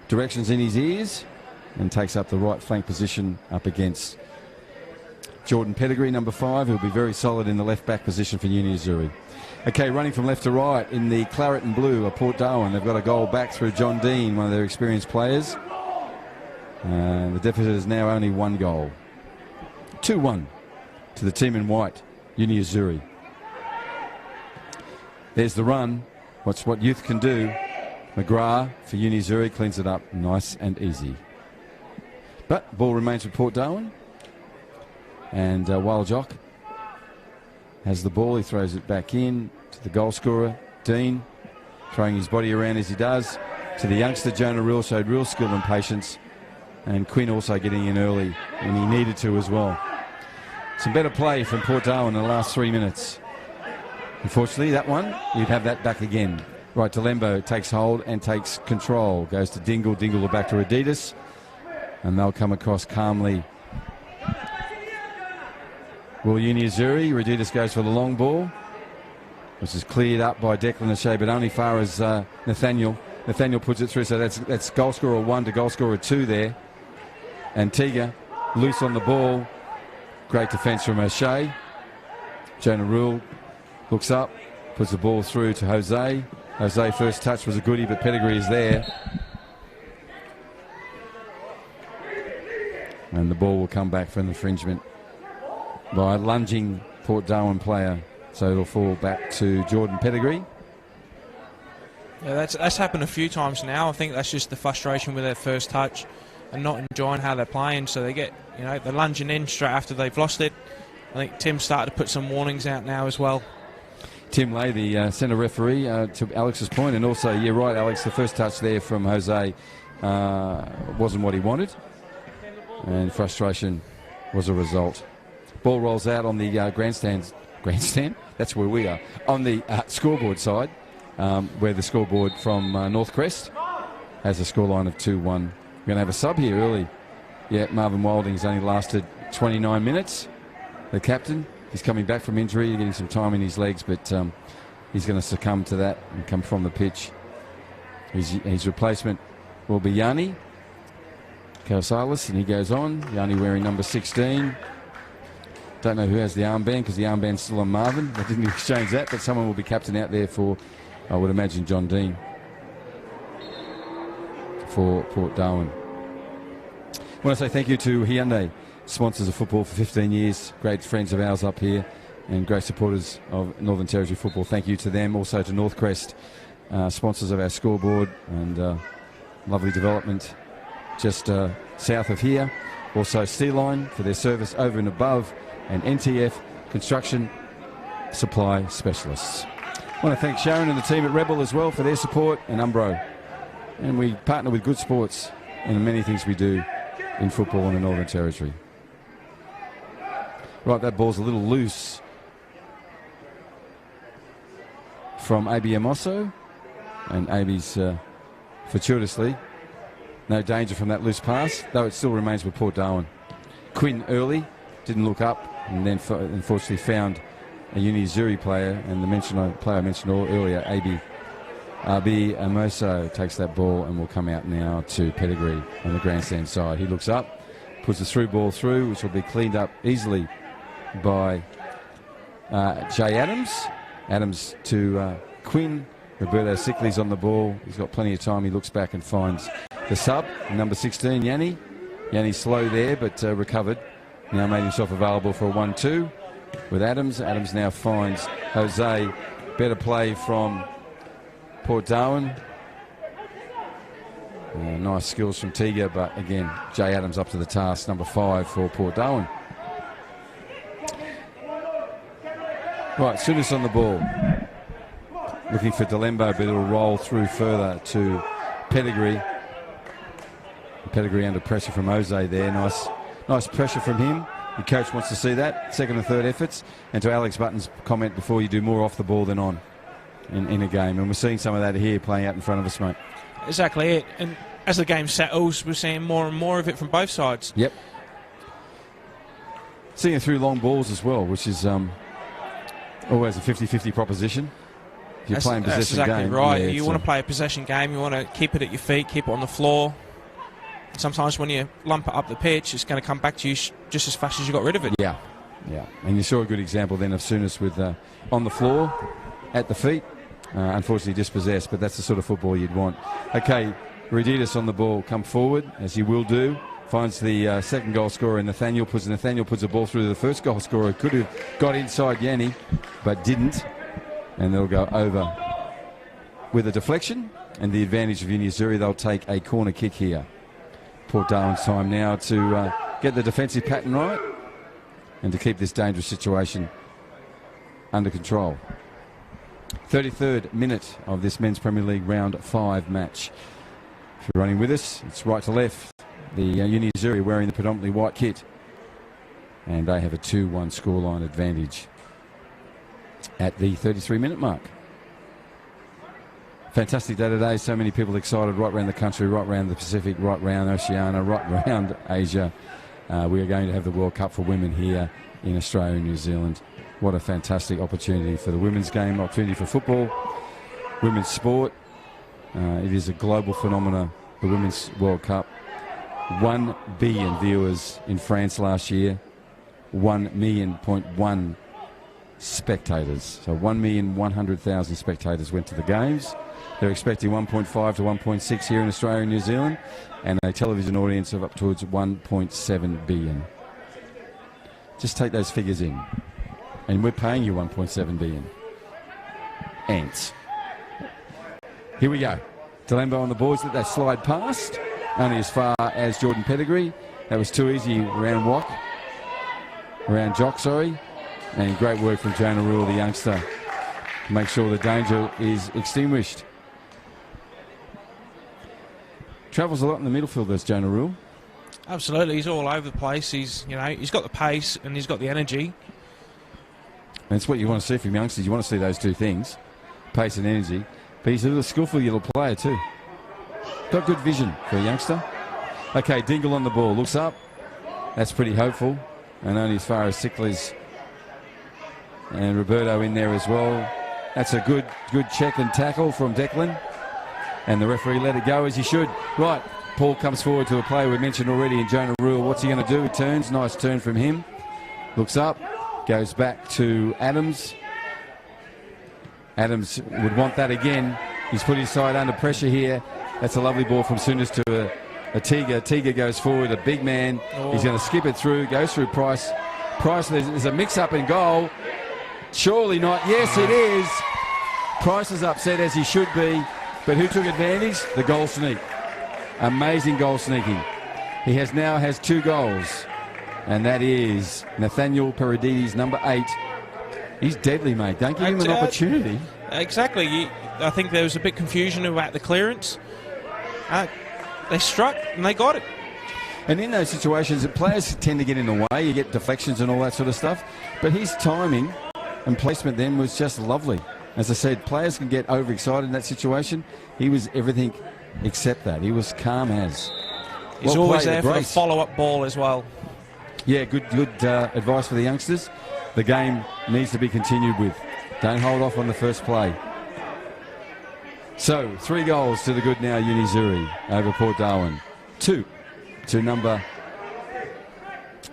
directions in his ears and takes up the right flank position up against Jordan Pettigrew, number 5, who'll be very solid in the left back position for Uni Azzurri. Okay, running from left to right in the claret and blue are Port Darwin. They've got a goal back through John Dean, one of their experienced players. The deficit is now only 1 goal. 2-1 to the team in white, Uni Azzurri. There's the run. Watch what youth can do. McGrath for Uni Azzurri cleans it up nice and easy. But ball remains with Port Darwin. And Wild Jock has the ball. He throws it back in to the goal scorer, Dean, throwing his body around as he does. To the youngster, Jonah Rill, showed real skill and patience. And Quinn also getting in early, and he needed to as well. Some better play from Port Darwin in the last 3 minutes. Unfortunately, that one, you'd have that back again. Right, Delembo takes hold and takes control. Goes to Dingle. Dingle back to Reditas. And they'll come across calmly. Will Uni Azzurri. Reditas goes for the long ball. which is cleared up by Declan O'Shea, but only far as Nathaniel. Nathaniel puts it through, so that's goal scorer 1 to goal scorer 2 there. Antigua loose on the ball. Great defence from O'Shea. Jonah Rule looks up, puts the ball through to Jose. Jose first touch was a goodie, but pedigree is there. And the ball will come back for an infringement by a lunging Port Darwin player. So it'll fall back to Jordan Pettigrew. Yeah, that's happened a few times now. I think that's just the frustration with their first touch and not enjoying how they're playing. So they get, they're lunging in straight after they've lost it. I think Tim's started to put some warnings out now as well. Tim Lay, the centre referee, to Alex's point, and also, you're right, Alex, the first touch there from Jose wasn't what he wanted, and frustration was a result. Ball rolls out on the grandstand, that's where we are, on the scoreboard side, where the scoreboard from North Crest has a scoreline of 2-1. We're going to have a sub here early. Yeah, Marvin Wilding's only lasted 29 minutes. The captain, he's coming back from injury, getting some time in his legs, but he's going to succumb to that and come from the pitch. His replacement will be Yanni Kausalis, and he goes on. Yanni wearing number 16. Don't know who has the armband, because the armband's still on Marvin. They didn't exchange that, but someone will be captain out there for, I would imagine, John Dean for Port Darwin. I want to say thank you to Hyundai, sponsors of football for 15 years, great friends of ours up here and great supporters of Northern Territory football. Thank you to them. Also to North Crest, sponsors of our scoreboard, and lovely development just south of here. Also Steeline for their service over and above, and NTF Construction Supply Specialists. I want to thank Sharon and the team at Rebel as well for their support, and Umbro. And we partner with Good Sports in many things we do in football in the Northern Territory. Right, that ball's a little loose from A.B. Amoso, and A.B.'s fortuitously. No danger from that loose pass, though it still remains with Port Darwin. Quinn early, didn't look up, and then unfortunately found a Azzurri player, and the player I mentioned earlier, A.B. Amoso, takes that ball and will come out now to Pettigrew on the grandstand side. He looks up, puts the through ball through, which will be cleaned up easily by Jay Adams. Adams to Quinn. Roberto Sickley's on the ball. He's got plenty of time. He looks back and finds the sub, number 16, Yanni. Yanni slow there, but recovered. Now made himself available for a 1-2 with Adams. Adams now finds Jose. Better play from Port Darwin. Nice skills from Tiga, but again, Jay Adams up to the task, number 5 for Port Darwin. Right, Sooners on the ball. Looking for Delembo, but it'll roll through further to Pettigrew. Pettigrew under pressure from Jose there. Nice pressure from him. The coach wants to see that. Second and third efforts. And to Alex Button's comment before, you do more off the ball than on in a game. And we're seeing some of that here playing out in front of us, mate. Exactly it. And as the game settles, we're seeing more and more of it from both sides. Yep. Seeing it through long balls as well, which is always a 50-50 proposition. If you're playing possession game. That's exactly right. Yeah, you want to play a possession game. You want to keep it at your feet, keep it on the floor. Sometimes when you lump it up the pitch, it's going to come back to you just as fast as you got rid of it. Yeah. And you saw a good example then of Sooners with on the floor, at the feet. Unfortunately dispossessed, but that's the sort of football you'd want. Okay, Reditas on the ball, come forward, as he will do. Finds the second goal scorer, Nathaniel puts the ball through to the first goal scorer. Could have got inside Yanni, but didn't. And they'll go over with a deflection. And the advantage of Azzurri, they'll take a corner kick here. Port Darwin's time now to get the defensive pattern right and to keep this dangerous situation under control. 33rd minute of this Men's Premier League Round 5 match. If you're running with us, it's right to left. The Azzurri wearing the predominantly white kit. And they have a 2-1 scoreline advantage at the 33-minute mark. Fantastic day today. So many people excited right around the country, right around the Pacific, right around Oceania, right around Asia. We are going to have the World Cup for women here in Australia and New Zealand. What a fantastic opportunity for the women's game, opportunity for football, women's sport. It is a global phenomenon, the Women's World Cup. 1 billion viewers in France last year, 1.1 million spectators. So 1,100,000 spectators went to the games. They're expecting 1.5 to 1.6 here in Australia and New Zealand, and a television audience of up towards 1.7 billion. Just take those figures in. And we're paying you 1.7 billion. Ants. Here we go. Delambo on the boards. Let that slide past. Only as far as Jordan Pettigrew. That was too easy around Jock, sorry. And great work from Jonah Rule, the youngster, to make sure the danger is extinguished. Travels a lot in the middle field, there's Jonah Rule. Absolutely, he's all over the place. He's got the pace and he's got the energy. And it's what you want to see from youngsters. You want to see those two things, pace and energy. But he's a little skillful little player too. Got good vision for a youngster. Okay, Dingle on the ball. Looks up. That's pretty hopeful. And only as far as Sickles and Roberto in there as well. That's a good check and tackle from Declan. And the referee let it go as he should. Right, Paul comes forward to a player we mentioned already in Jonah Rule. What's he going to do? He turns. Nice turn from him. Looks up. Goes back to Adams. Adams would want that again. He's put his side under pressure here. That's a lovely ball from Sooners to a Tiga. Tiga goes forward, a big man. Oh. He's going to skip it through, goes through Price. Price, there's a mix-up in goal. Surely not. Yes, it is. Price is upset, as he should be. But who took advantage? The goal sneak. Amazing goal sneaking. He now has 2 goals. And that is Nathaniel Paradides, number 8. He's deadly, mate. Don't give him an opportunity. Exactly. I think there was a bit confusion about the clearance. They struck and they got it. And in those situations, players tend to get in the way. You get deflections and all that sort of stuff. But his timing and placement then was just lovely. As I said, players can get overexcited in that situation. He was everything except that. He was calm as. He's always there for a follow-up ball as well. Yeah, good advice for the youngsters. The game needs to be continued with. Don't hold off on the first play. So, 3 goals to the good now, Azzurri over Port Darwin. 2 to number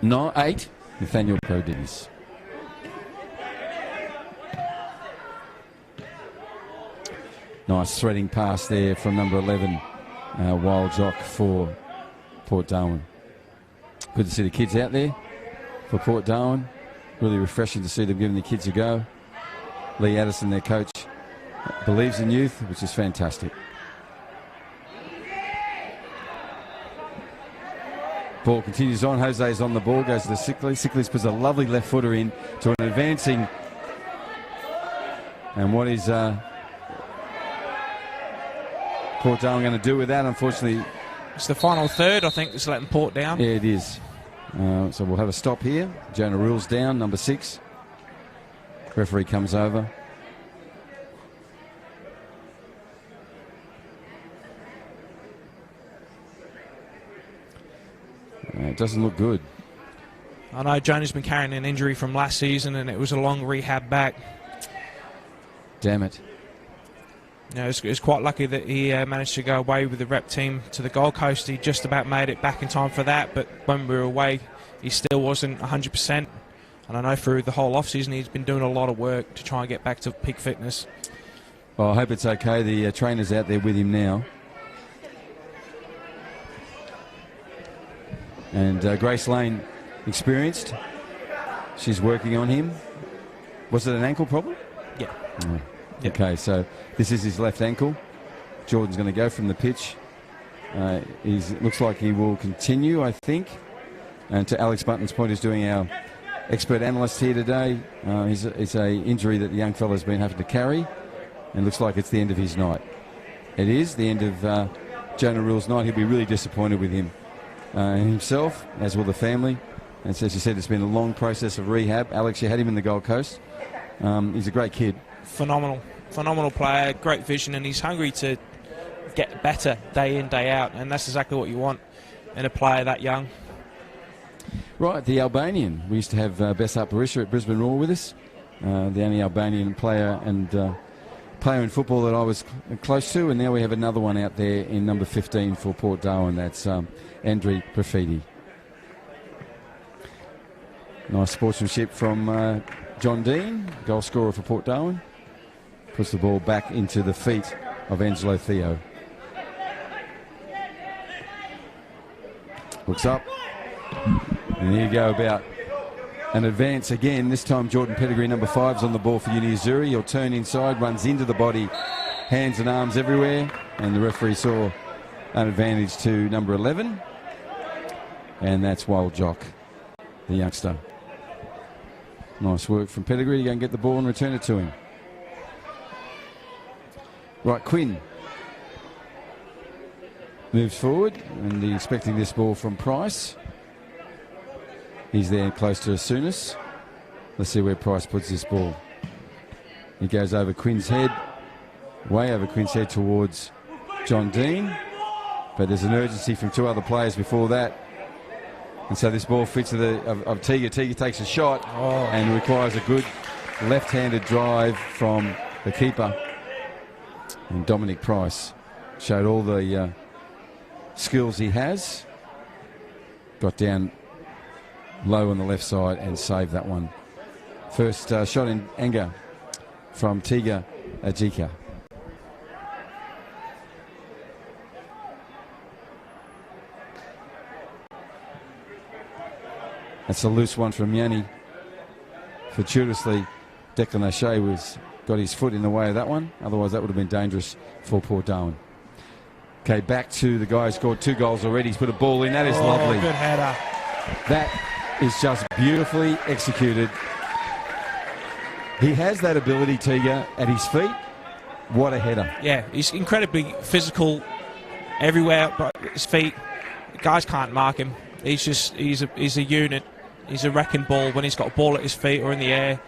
8, Nathaniel Paradides. Nice threading pass there from number 11, Wild Jock for Port Darwin. Good to see the kids out there for Port Darwin. Really refreshing to see them giving the kids a go. Lee Addison, their coach, believes in youth, which is fantastic. Ball continues on. Jose's on the ball, goes to Sickles. Sickles puts a lovely left footer in to an advancing. And what is Port Darwin going to do with that? Unfortunately, it's the final third, I think, that's letting Port down. Yeah, it is. So we'll have a stop here. Jonah Rule's down, number 6. Referee comes over. It doesn't look good. I know Jonah's been carrying an injury from last season, and it was a long rehab back. Damn it. You know, it's quite lucky that he managed to go away with the rep team to the Gold Coast. He just about made it back in time for that, but when we were away, he still wasn't 100%. And I know through the whole off-season, he's been doing a lot of work to try and get back to peak fitness. Well, I hope it's okay. The trainer's out there with him now. And Grace Lane, experienced. She's working on him. Was it an ankle problem? Yeah. Oh. Yep. Okay, so this is his left ankle. Jordan's going to go from the pitch. Looks like he will continue, I think. And to Alex Button's point, who's doing our expert analyst here today, it's a injury that the young fella's been having to carry, and looks like it's the end of his night. It is the end of Jonah Rule's night. He'll be really disappointed with him himself, as will the family. And so, as you said, it's been a long process of rehab. Alex, you had him in the Gold Coast. He's a great kid. Phenomenal player, great vision, and he's hungry to get better day in, day out, and that's exactly what you want in a player that young. Right, the Albanian. We used to have Besart Barisha at Brisbane Roar with us. the only Albanian player and player in football that I was close to. And now we have another one out there in number 15 for Port Darwin. That's Andri Profiti. Nice sportsmanship from John Dean, goal scorer for Port Darwin. Puts the ball back into the feet of Angelo Theo. Looks up. And here you go about an advance again. This time Jordan Pettigrew, number 5, is on the ball for Uni Azzurri. He'll turn inside, runs into the body, hands and arms everywhere. And the referee saw an advantage to number 11. And that's Wild Jock, the youngster. Nice work from Pettigrew to go and get the ball and return it to him. Right, Quinn moves forward and he's expecting this ball from Price. He's there close to Asunas. Let's see where Price puts this ball. He goes over Quinn's head, way over Quinn's head towards John Dean. But there's an urgency from 2 other players before that. And so this ball fits to the of Tiga. Tiga takes a shot and requires a good left-handed drive from the keeper. And Dominic Price showed all the skills he has. Got down low on the left side and saved that one. First shot in anger from Tiga Ajika. That's a loose one from Yanni. Fortuitously, Declan O'Shea got his foot in the way of that one. Otherwise, that would have been dangerous for Port Darwin. Okay, back to the guy who scored 2 goals already. He's put a ball in. That is lovely. Good header. That is just beautifully executed. He has that ability, Tiga, at his feet. What a header. Yeah, he's incredibly physical everywhere but his feet. The guys can't mark him. He's a unit. He's a wrecking ball when he's got a ball at his feet or in the air.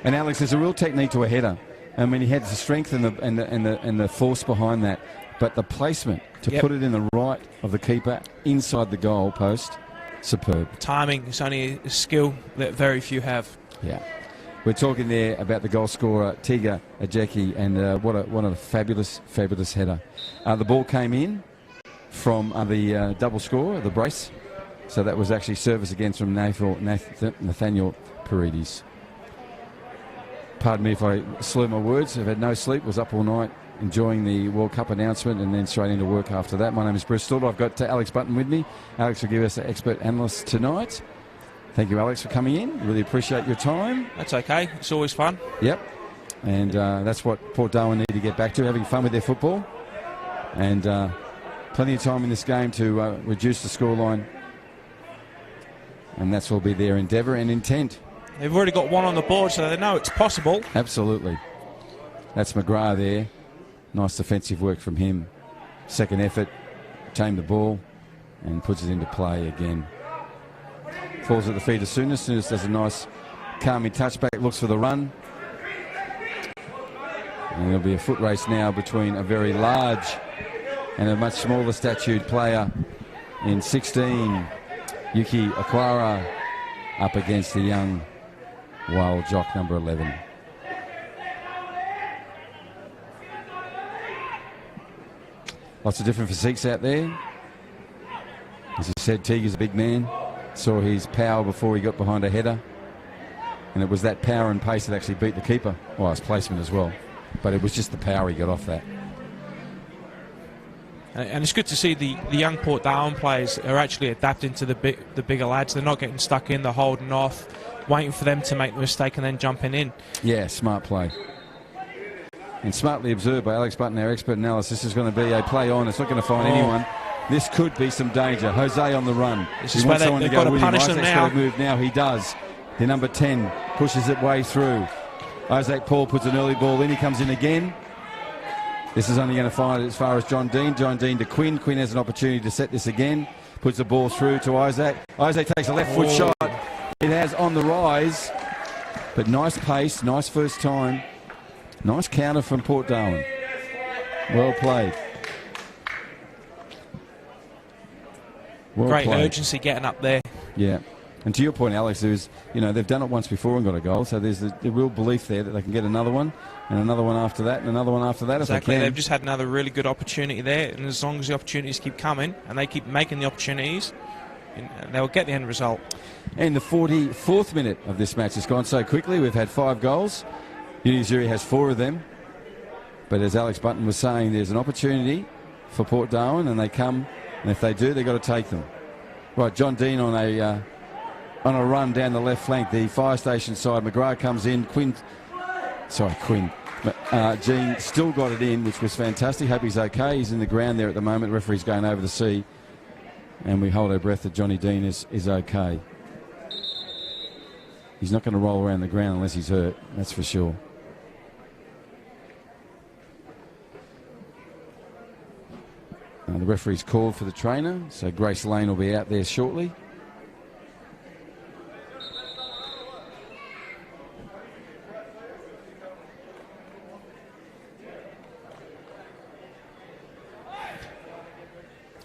And Alex, there's a real technique to a header. I mean, he had the strength and the force behind that, but the placement to put it in the right of the keeper inside the goal post, superb. Timing is only a skill that very few have. Yeah, we're talking there about the goal scorer Tiga Ajeki, and what a fabulous header. The ball came in from the double score, the brace. So that was actually service against from Nathaniel Paredes. Pardon me if I slur my words. I've had no sleep, was up all night enjoying the World Cup announcement and then straight into work after that. My name is Bruce Stalder. I've got Alex Button with me. Alex will give us an expert analyst tonight. Thank you, Alex, for coming in. Really appreciate your time. That's okay. It's always fun. Yep. And that's what Port Darwin need to get back to, having fun with their football. And plenty of time in this game to reduce the scoreline. And that's will be their endeavour and intent. They've already got 1 on the board, so they know it's possible. Absolutely. That's McGrath there. Nice defensive work from him. Second effort, tamed the ball and puts it into play again. Falls at the feet of Souness. Souness does a nice calming touchback, looks for the run. And there'll be a foot race now between a very large and a much smaller statured player in 16, Yuki Aquara, up against the young Wild Jock, number 11. Lots of different physiques out there. As I said, Tiga's a big man. Saw his power before he got behind a header. And it was that power and pace that actually beat the keeper. Well, his placement as well. But it was just the power he got off that. And it's good to see the young Port Darwin players are actually adapting to the bigger lads. They're not getting stuck in, they're holding off, waiting for them to make the mistake and then jumping in. Yeah, smart play. And smartly observed by Alex Button, our expert analysis. This is going to be a play on. It's not going to find anyone. This could be some danger. Jose on the run. This is where they've got to punish them now. Move now. He does. The number 10 pushes it way through. Isaac Paul puts an early ball in. He comes in again. This is only going to find it as far as John Dean. John Dean to Quinn. Quinn has an opportunity to set this again. Puts the ball through to Isaac. Isaac takes a left foot shot. It has on the rise. But nice pace. Nice first time. Nice counter from Port Darwin. Well played. Great urgency getting up there. Yeah. And to your point, Alex, they've done it once before and got a goal, so there's a real belief there that they can get another one, and another one after that, and another one after that. Exactly, if they can. They've just had another really good opportunity there, and as long as the opportunities keep coming, and they keep making the opportunities, they'll get the end result. And the 44th minute of this match has gone so quickly. We've had 5 goals. Azzurri has 4 of them. But as Alex Button was saying, there's an opportunity for Port Darwin, and they come, and if they do, they've got to take them. Right, John Dean on a run down the left flank, the fire station side. McGrath comes in. Quinn. Jean still got it in, which was fantastic. Hope he's okay. He's in the ground there at the moment. The referee's going over the sea. And we hold our breath that Johnny Dean is okay. He's not going to roll around the ground unless he's hurt, that's for sure. The referee's called for the trainer, so Grace Lane will be out there shortly.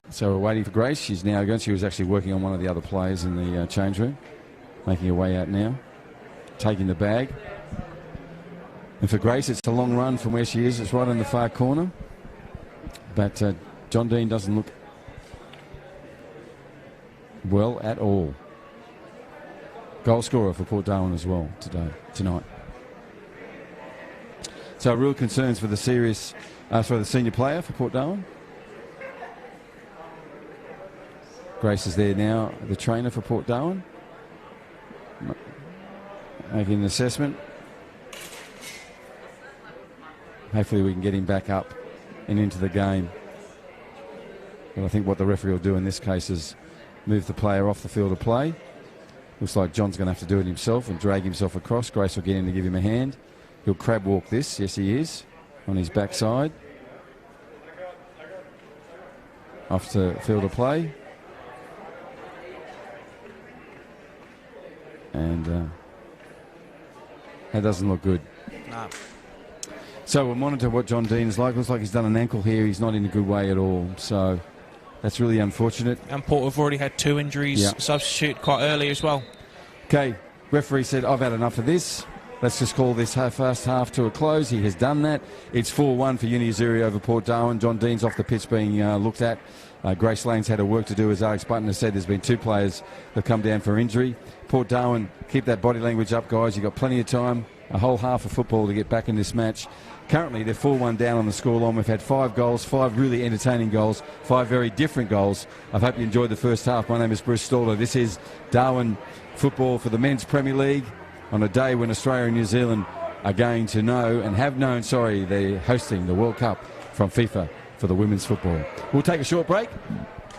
So we're waiting for Grace. She's now going. She was actually working on one of the other players in the change room. Making her way out now. Taking the bag. And for Grace, it's a long run from where she is. It's right in the far corner. But John Dean doesn't look well at all. Goal scorer for Port Darwin as well tonight. So real concerns for the senior player for Port Darwin. Grace is there now, the trainer for Port Darwin. Making an assessment. Hopefully we can get him back up and into the game. But I think what the referee will do in this case is move the player off the field of play. Looks like John's going to have to do it himself and drag himself across. Grace will get in to give him a hand. He'll crab walk this. Yes, he is. On his backside. Off to field of play. And that doesn't look good. No. So we'll monitor what John Dean is like. Looks like he's done an ankle here. He's not in a good way at all. So that's really unfortunate. And Port have already had 2 injuries. Substitute quite early as well. Okay, referee said, I've had enough of this. Let's just call this first half to a close. He has done that. It's 4-1 for Azzurri over Port Darwin. John Dean's off the pitch being looked at. Grace Lane's had her work to do, as Alex Button has said. There's been 2 players that have come down for injury. Port Darwin, keep that body language up, guys. You've got plenty of time, a whole half of football to get back in this match. Currently, they're 4-1 down on the scoreline. We've had 5 goals, 5 really entertaining goals, 5 very different goals. I hope you enjoyed the first half. My name is Bruce Staller. This is Darwin football for the Men's Premier League on a day when Australia and New Zealand are going to know, and have known, they're hosting the World Cup from FIFA for the women's football. We'll take a short break,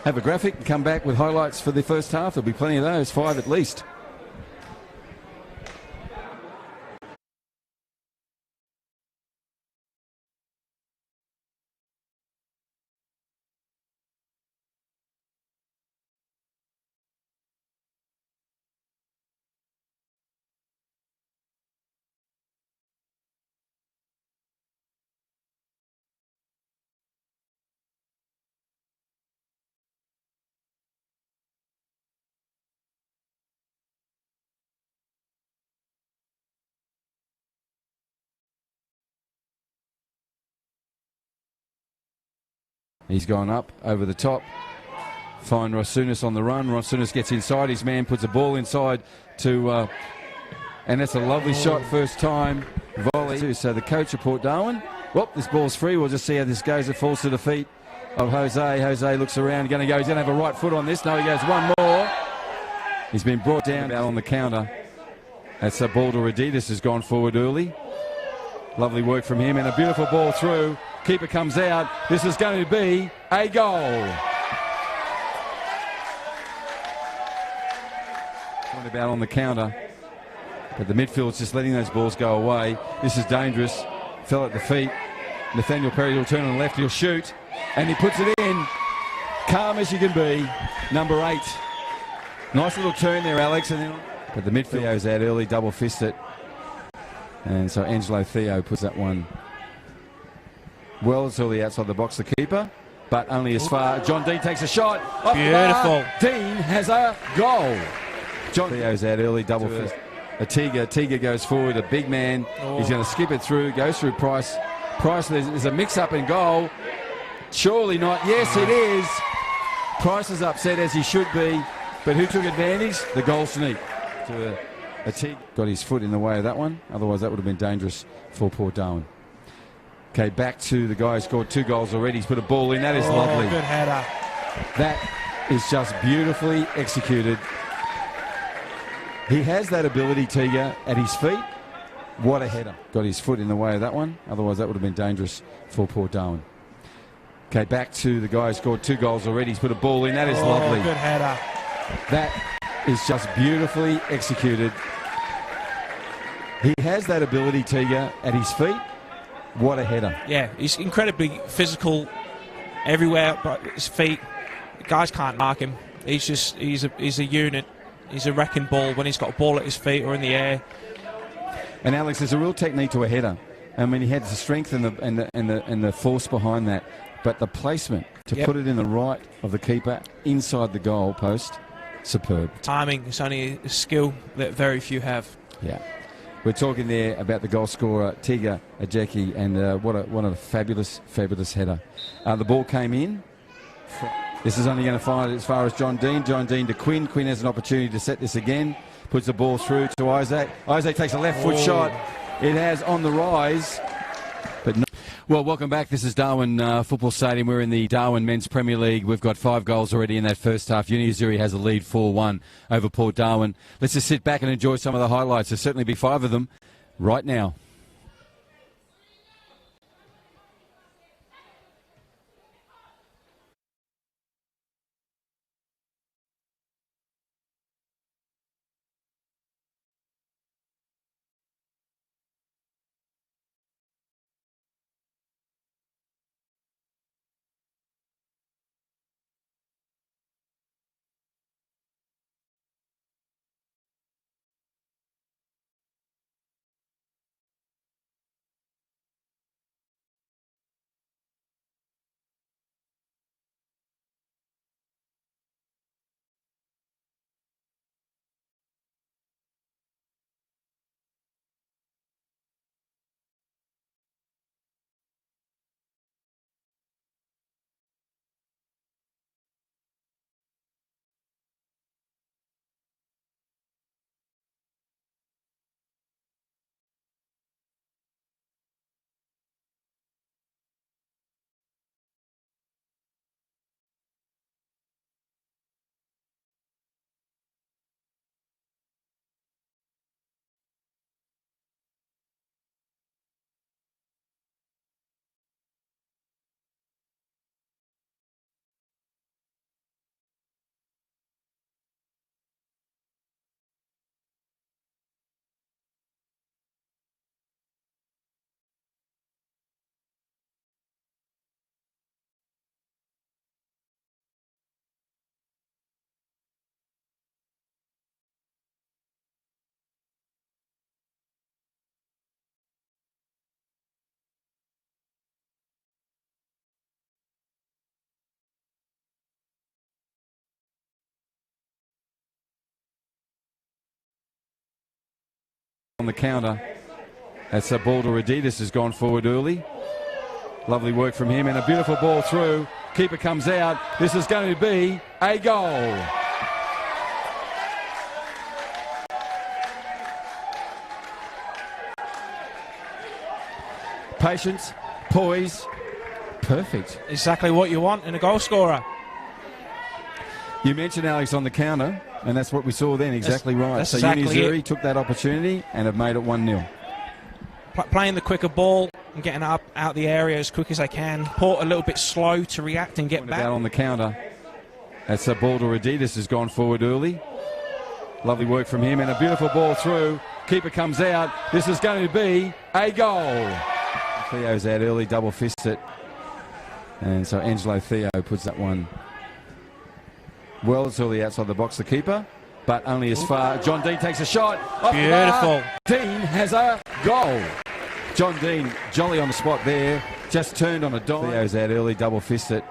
have a graphic, and come back with highlights for the first half. There'll be plenty of those, 5 at least. He's gone up over the top. Find Rosunas on the run. Rosunas gets inside. His man puts a ball inside to... and that's a lovely shot first time. Volley. So the coach of Port Darwin. Well, this ball's free. We'll just see how this goes. It falls to the feet of Jose. Jose looks around. Going to go. He's going to have a right foot on this. No, he goes one more. He's been brought down on the counter. That's a ball to Rd5 has gone forward early. Lovely work from him. And a beautiful ball through. Keeper comes out. This is going to be a goal. Point about on the counter. But the midfield's just letting those balls go away. This is dangerous. Fell at the feet. Nathaniel Perry will turn on the left. He'll shoot. And he puts it in. Calm as you can be. Number 8. Nice little turn there, Alex. But the midfield's out early. Double fist it. And so Angelo Theo puts that one well. It's early outside the box, the keeper, but only as far. John Dean takes a shot. Beautiful. Dean has a goal. John Theo's out early, double fist. Tiga goes forward, a big man. Oh. He's going to skip it through, goes through Price. Price, there's a mix-up in goal. Surely not. Yes, it is. Price is upset, as he should be. But who took advantage? The goal sneak. To a Tiga. Got his foot in the way of that one. Otherwise, that would have been dangerous for Port Darwin. Okay, back to the guy who scored 2 goals already. He's put a ball in. That is lovely. Good header. That is just beautifully executed. He has that ability, Tiga, at his feet. What a header. Got his foot in the way of that one. Otherwise, that would have been dangerous for Port Darwin. Okay, back to the guy who scored 2 goals already. He's put a ball in. That is lovely. Good header. That is just beautifully executed. He has that ability, Tiga, at his feet. What a header. Yeah, he's incredibly physical everywhere but his feet. Guys can't mark him. He's a unit. He's a wrecking ball when he's got a ball at his feet or in the air. And Alex, there's a real technique to a header. I mean, he had the strength and the force behind that, but the placement to put it in the right of the keeper inside the goal post, superb. Timing is only a skill that very few have. Yeah. We're talking there about the goal scorer, Tiga Azzurri, and what a fabulous header. The ball came in. This is only going to find it as far as John Dean. John Dean to Quinn. Quinn has an opportunity to set this again. Puts the ball through to Isaac. Isaac takes a left foot shot. It has on the rise. But no. Well, welcome back. This is Darwin Football Stadium. We're in the Darwin Men's Premier League. We've got 5 goals already in that first half. Azzurri has a lead 4-1 over Port Darwin. Let's just sit back and enjoy some of the highlights. There'll certainly be 5 of them right now. On the counter, that's a ball to Rd5 has gone forward early. Lovely work from him and a beautiful ball through. Keeper comes out. This is going to be a goal. Patience, poise, perfect. Exactly what you want in a goal scorer. You mentioned Alex on the counter, and that's what we saw then, exactly right. So Azzurri took that opportunity and have made it 1-0. Playing the quicker ball and getting up out the area as quick as they can. Port a little bit slow to react and get back. Out on the counter. That's a ball to Rd5 has gone forward early. Lovely work from him and a beautiful ball through. Keeper comes out. This is going to be a goal. Theo's out early, double fist it. And so Angelo Theo puts that one well early outside the box, the keeper, but only as far. John Dean takes a shot. Beautiful. Dean has a goal. John Dean jolly on the spot there. Just turned on a dime. Theo's out early, double fist it.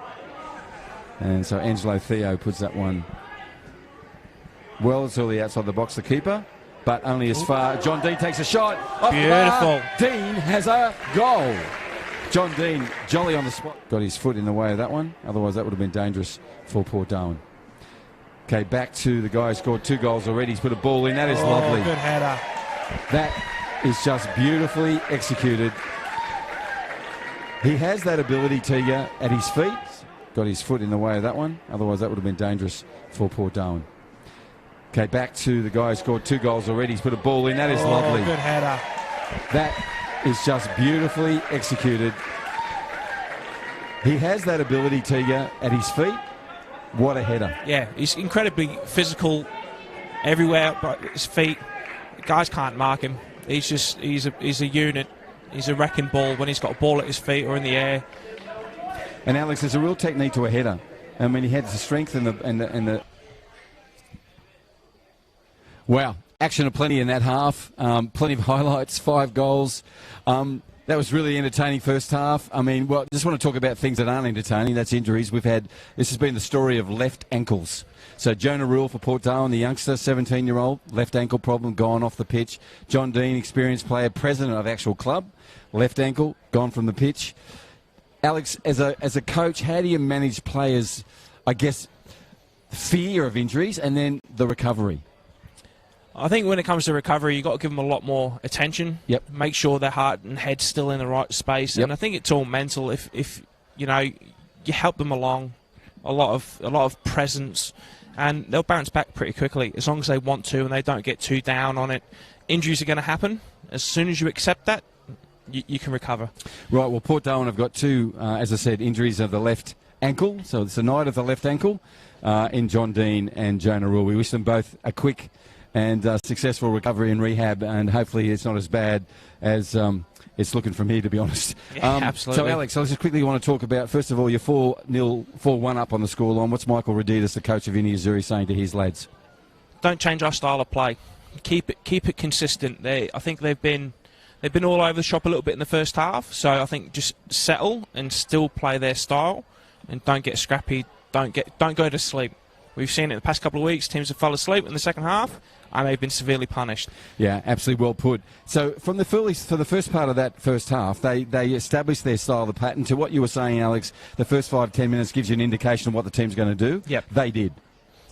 And so Angelo Theo puts that one well. It's early outside the box, the keeper, but only as far. John Dean takes a shot. Off Beautiful. The bar. Dean has a goal. John Dean, jolly on the spot. Got his foot in the way of that one. Otherwise, that would have been dangerous for Port Darwin. Okay, back to the guy who scored 2 goals already. He's put a ball in. That is lovely. Good header. That is just beautifully executed. He has that ability, Tiga, at his feet. Got his foot in the way of that one. Otherwise, that would have been dangerous for Port Darwin. Okay, back to the guy who scored 2 goals already. He's put a ball in. That is lovely. Good header. That is just beautifully executed. He has that ability, Tiga, at his feet. What a header. Yeah, he's incredibly physical everywhere but his feet. Guys can't mark him. He's a unit. He's a wrecking ball when he's got a ball at his feet or in the air. And Alex, there's a real technique to a header. I mean, he had the strength and the. Wow, action aplenty in that half. Plenty of highlights, 5 goals. That was really entertaining first half. I mean, well, just want to talk about things that aren't entertaining. That's injuries. This has been the story of left ankles. So Jonah Rule for Port Darwin, the youngster, 17-year-old, left ankle problem, gone off the pitch. John Dean, experienced player, president of actual club, left ankle, gone from the pitch. Alex, as a coach, how do you manage players, I guess, fear of injuries and then the recovery? I think when it comes to recovery, you've got to give them a lot more attention. Yep. Make sure their heart and head's still in the right space. Yep. And I think it's all mental. If you help them along, a lot of presence, and they'll bounce back pretty quickly as long as they want to and they don't get too down on it. Injuries are going to happen. As soon as you accept that, you can recover. Right. Well, Port Darwin have got 2, as I said, injuries of the left ankle. So it's the night of the left ankle in John Dean and Jonah Rule. We wish them both a quick and successful recovery and rehab, and hopefully it's not as bad as it's looking from here, to be honest. Yeah, absolutely. So, Alex, I just quickly want to talk about, first of all, you're 4-1 up on the scoreline. What's Michael Radidas, the coach of Azzurri, saying to his lads? Don't change our style of play. Keep it consistent. I think they've been all over the shop a little bit in the first half, so I think just settle and still play their style, and don't get scrappy. Don't go to sleep. We've seen it in the past couple of weeks. Teams have fell asleep in the second half, and they've been severely punished. Yeah, absolutely well put. So for the first part of that first half, they established their style, the pattern. To what you were saying, Alex, the first 5-10 minutes gives you an indication of what the team's going to do. Yep. They did.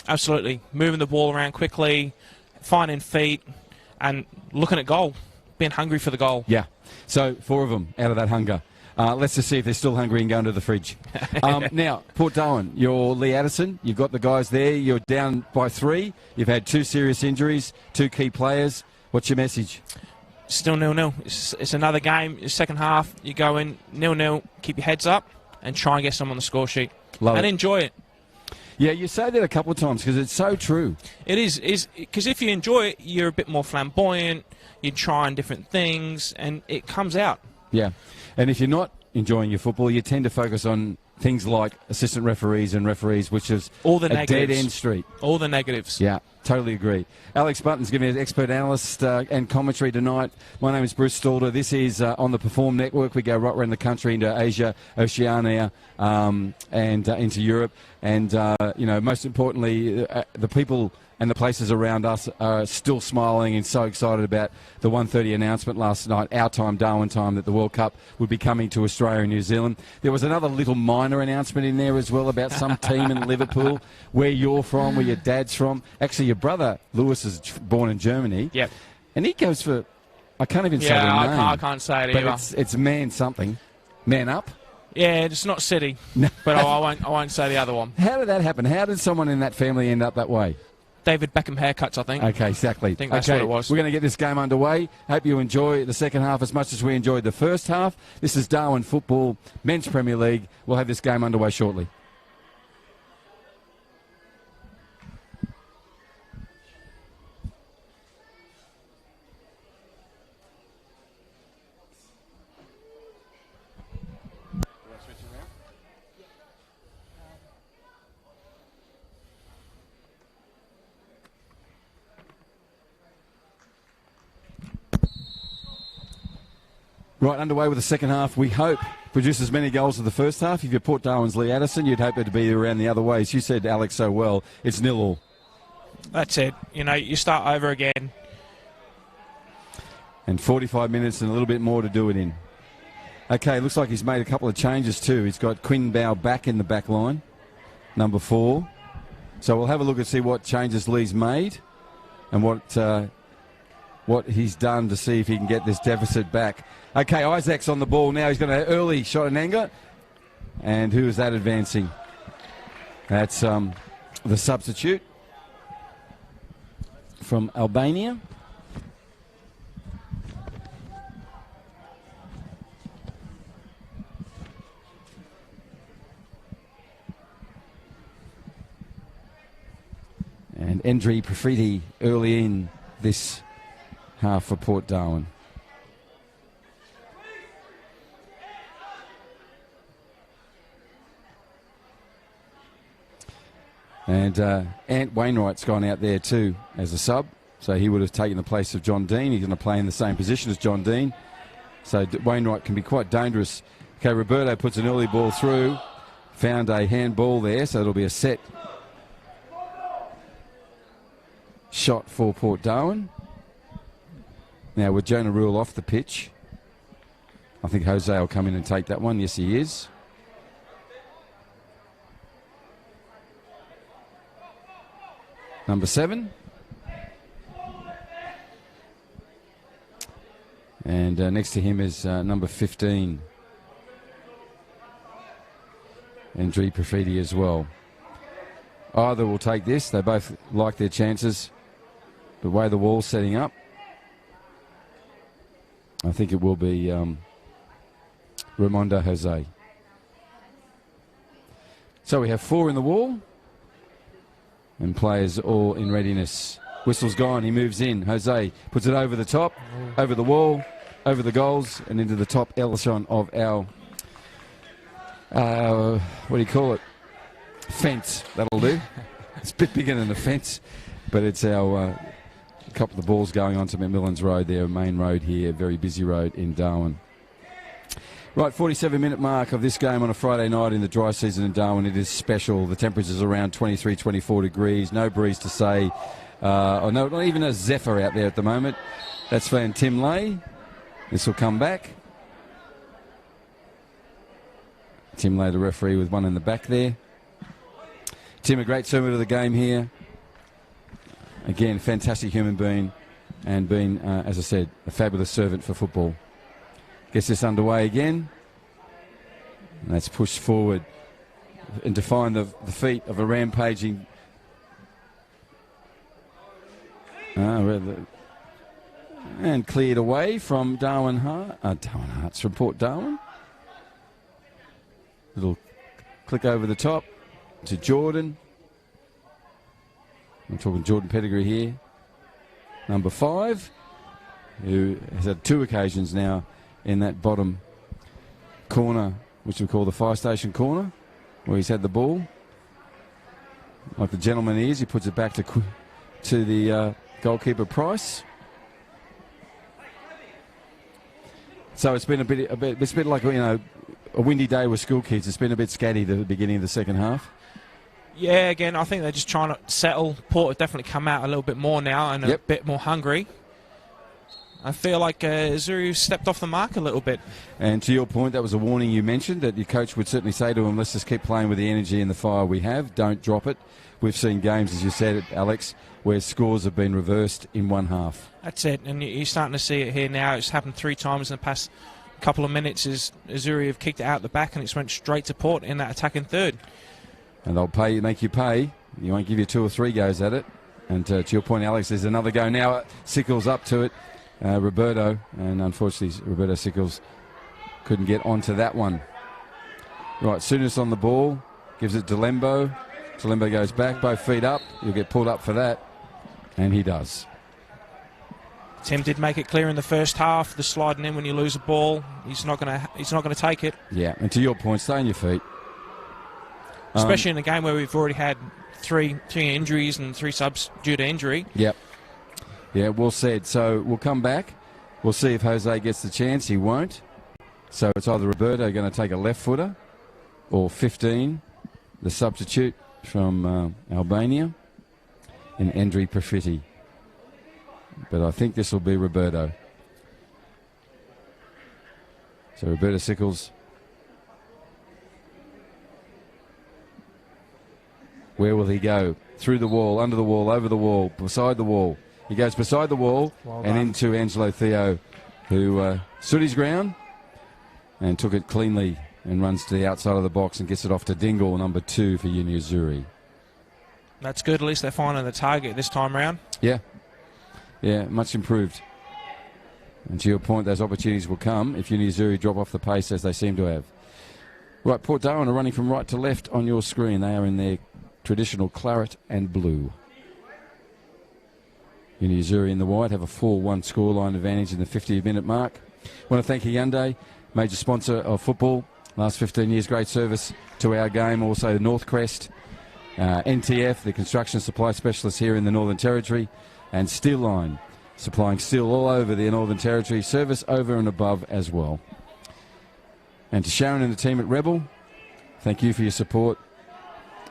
Absolutely. Moving the ball around quickly, finding feet, and looking at goal. Being hungry for the goal. Yeah. So 4 of them out of that hunger. Let's just see if they're still hungry and going to the fridge. Now, Port Darwin, you're Lee Addison. You've got the guys there. You're down by 3. You've had 2 serious injuries, 2 key players. What's your message? Still 0-0. It's another game. Second half, you go in 0-0, keep your heads up, and try and get some on the score sheet. Love and it. Enjoy it. Yeah, you say that a couple of times because it's so true. It is because if you enjoy it, you're a bit more flamboyant. You're trying different things, and it comes out. Yeah, and if you're not enjoying your football, you tend to focus on things like assistant referees and referees, which is all the a negatives. Dead-end street. All the negatives. Yeah, totally agree. Alex Button's giving us expert analyst and commentary tonight. My name is Bruce Stalder. This is on the Perform Network. We go right around the country into Asia, Oceania, and into Europe. And, most importantly, the people and the places around us are still smiling and so excited about the 1:30 announcement last night, our time, Darwin time, that the World Cup would be coming to Australia and New Zealand. There was another little minor announcement in there as well about some team in Liverpool, where you're from, where your dad's from. Actually, your brother, Lewis, is born in Germany. Yep. And he goes for, I can't even say the name. I can't say it either. But it's Man something. Man Up? Yeah, it's not City, but I won't say the other one. How did that happen? How did someone in that family end up that way? David Beckham haircuts, I think. Okay, exactly. I think that's what it was. We're going to get this game underway. Hope you enjoy the second half as much as we enjoyed the first half. This is Darwin Football, Men's Premier League. We'll have this game underway shortly. Right, underway with the second half. We hope produce as many goals as the first half. If you're Port Darwin's Lee Addison, you'd hope it to be around the other way. As you said, Alex, so well, it's 0-0. That's it. You start over again. And 45 minutes and a little bit more to do it in. Okay, looks like he's made a couple of changes too. He's got Quinn Bow back in the back line, number 4. So we'll have a look and see what changes Lee's made and what he's done to see if he can get this deficit back. Okay, Isaac's on the ball now. He's got an early shot in anger. And who is that advancing? That's the substitute from Albania. And Rd5 early in this half for Port Darwin. And Ant Wainwright's gone out there too as a sub. So he would have taken the place of John Dean. He's going to play in the same position as John Dean. So Wainwright can be quite dangerous. Okay, Roberto puts an early ball through. Found a handball there, so it'll be a set shot for Port Darwin. Now with Jonah Rule off the pitch, I think Jose will come in and take that one. Yes, he is. Number 7. And next to him is number 15. And Rd5 as well. Either will take this. They both like their chances. The way the wall's setting up, I think it will be Raimondo Jose. So we have 4 in the wall. And players all in readiness. Whistle's gone. He moves in. Jose puts it over the top, over the wall, over the goals, and into the top echelon of our, what do you call it? Fence. That'll do. It's a bit bigger than a fence, but it's our couple of balls going on to McMillan's Road there, main road here, very busy road in Darwin. Right, 47-minute mark of this game on a Friday night in the dry season in Darwin. It is special. The temperature's around 23, 24 degrees. No breeze to say. No, not even a zephyr out there at the moment. That's fan Tim Lay. This will come back. Tim Lay, the referee, with one in the back there. Tim, a great servant of the game here. Again, fantastic human being and been, as I said, a fabulous servant for football. Gets this underway again. And that's pushed forward and to find the feet of a rampaging. And cleared away from Darwin Hearts from Port Darwin. Little click over the top to Jordan. I'm talking Jordan Pettigrew here. Number 5, who has had 2 occasions now in that bottom corner, which we call the fire station corner, where he's had the ball. Like the gentleman he is, he puts it back to the goalkeeper Price. So it's been a bit it's a bit like, a windy day with school kids. It's been a bit scatty at the beginning of the second half. Yeah, again, I think they're just trying to settle. Port have definitely come out a little bit more now and a bit more hungry. I feel like Azzurri stepped off the mark a little bit. And to your point, that was a warning you mentioned that your coach would certainly say to him, let's just keep playing with the energy and the fire we have. Don't drop it. We've seen games, as you said, Alex, where scores have been reversed in one half. That's it, and you're starting to see it here now. It's happened 3 times in the past couple of minutes as Azzurri have kicked it out the back and it's went straight to Port in that attacking third. And they'll make you pay. You won't give you 2 or 3 goes at it. And to your point, Alex, there's another go now. Sickles up to it. Roberto, and unfortunately Roberto Sickles couldn't get onto that one. Right, Souness on the ball, gives it to Lembo. Lembo goes back, both feet up. He'll get pulled up for that, and he does. Tim did make it clear in the first half. The sliding in when you lose a ball, he's not going to take it. Yeah, and to your point, stay on your feet, especially in a game where we've already had three injuries and 3 subs due to injury. Yep. Yeah, well said. So we'll come back. We'll see if Jose gets the chance. He won't. So it's either Roberto going to take a left footer or 15, the substitute from Albania. in Rd5. But I think this will be Roberto. So Roberto Sickles. Where will he go? Through the wall, under the wall, over the wall, beside the wall. He goes beside the wall and into Angelo Theo, who stood his ground and took it cleanly and runs to the outside of the box and gets it off to Dingle, number 2 for Uni Azzurri. That's good. At least they're finding the target this time round. Yeah. Yeah, much improved. And to your point, those opportunities will come if Uni Azzurri drop off the pace as they seem to have. Right, Port Darwin are running from right to left on your screen. They are in their traditional claret and blue. Uni Azzurri in the white have a 4-1 scoreline advantage in the 50-minute mark. I want to thank Hyundai, major sponsor of football. Last 15 years, great service to our game. Also the Northcrest, NTF, the construction supply specialist here in the Northern Territory, and Steel Line, supplying steel all over the Northern Territory. Service over and above as well. And to Sharon and the team at Rebel, thank you for your support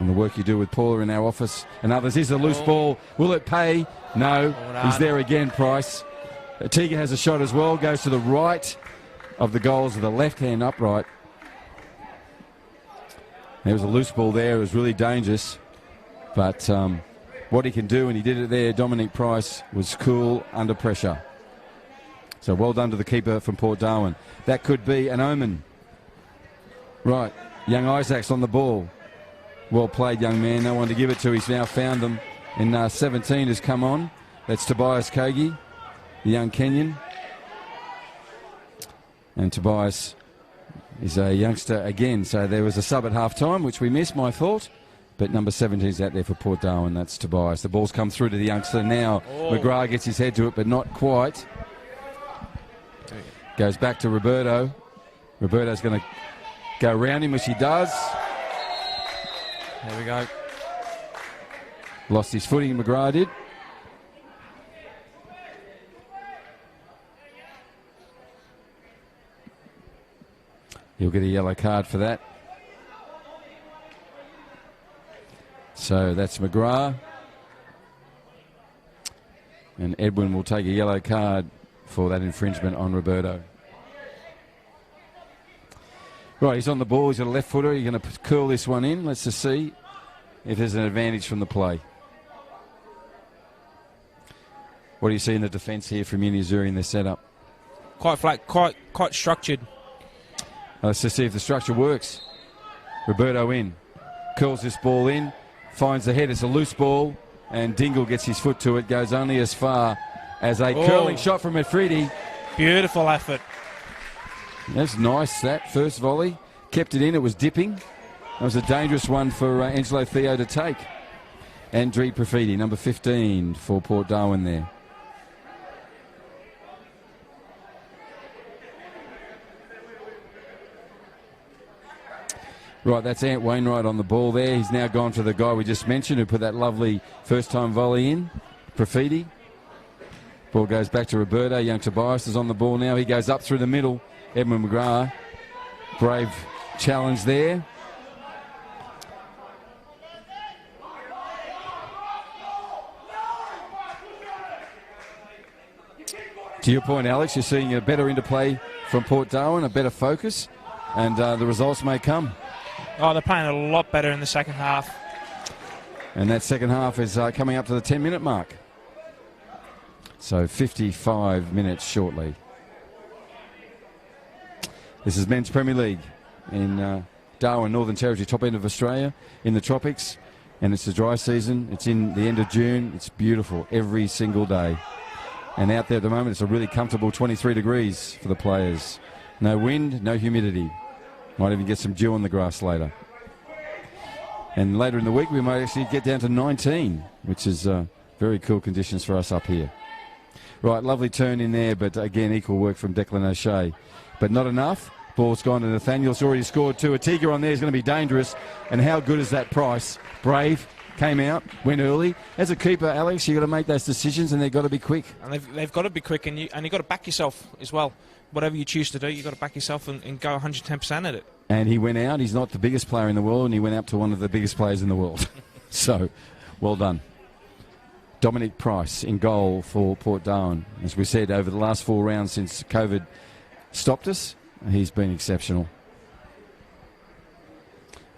and the work you do with Paula in our office and others. Here's a loose ball. Will it pay? No. He's there again, Price. Teague has a shot as well. Goes to the right of the goals of the left-hand upright. There was a loose ball there. It was really dangerous. But what he can do, and he did it there, Dominic Price, was cool under pressure. So well done to the keeper from Port Darwin. That could be an omen. Right. Young Isaacs on the ball. Well played, young man. No one to give it to. He's now found them. In 17 has come on. That's Tobias Kogi, the young Kenyan. And Tobias is a youngster again. So there was a sub at half-time, which we missed, my fault. But number 17 is out there for Port Darwin. That's Tobias. The ball's come through to the youngster now. McGrath gets his head to it, but not quite. Goes back to Roberto. Roberto's going to go around him, which he does. There we go. Lost his footing, McGrath did. He'll get a yellow card for that. So that's McGrath. And Edwin will take a yellow card for that infringement on Roberto. Right, he's on the ball. He's got a left footer. He's going to curl this one in. Let's just see if there's an advantage from the play. What do you see in the defence here from Uni Azzurri in their setup? Quite flat, quite structured. Let's just see if the structure works. Roberto in. Curls this ball in. Finds the head. It's a loose ball. And Dingle gets his foot to it. Goes only as far as a curling shot from Rd5. Beautiful effort. That's nice, that first volley. Kept it in. It was dipping. That was a dangerous one for Angelo Theo to take. And Rd5, number 15 for Port Darwin there. Right, that's Ant Wainwright on the ball there. He's now gone for the guy we just mentioned who put that lovely first-time volley in, Rd5. Ball goes back to Roberto. Young Tobias is on the ball now. He goes up through the middle. Edmund McGrath, brave challenge there. To your point, Alex, you're seeing a better interplay from Port Darwin, a better focus, and the results may come. Oh, they're playing a lot better in the second half. And that second half is coming up to the 10-minute mark. So 55 minutes shortly. This is Men's Premier League in Darwin, Northern Territory, top end of Australia, in the tropics. And it's the dry season. It's in the end of June. It's beautiful every single day. And out there at the moment, it's a really comfortable 23 degrees for the players. No wind, no humidity. Might even get some dew on the grass later. And later in the week, we might actually get down to 19, which is very cool conditions for us up here. Right, lovely turn in there, but again, equal work from Declan O'Shea. But not enough. Ball's gone to Nathaniel's already scored two. A Tiga on there is going to be dangerous. And how good is that Price? Brave, came out, went early. As a keeper, Alex, you've got to make those decisions and they've got to be quick. And they've got to be quick, and you've got to back yourself as well. Whatever you choose to do, you've got to back yourself and go 110% at it. And he went out. He's not the biggest player in the world, and he went out to one of the biggest players in the world. So, well done. Dominic Price in goal for Port Darwin. As we said, over the last 4 rounds since COVID stopped us, he's been exceptional.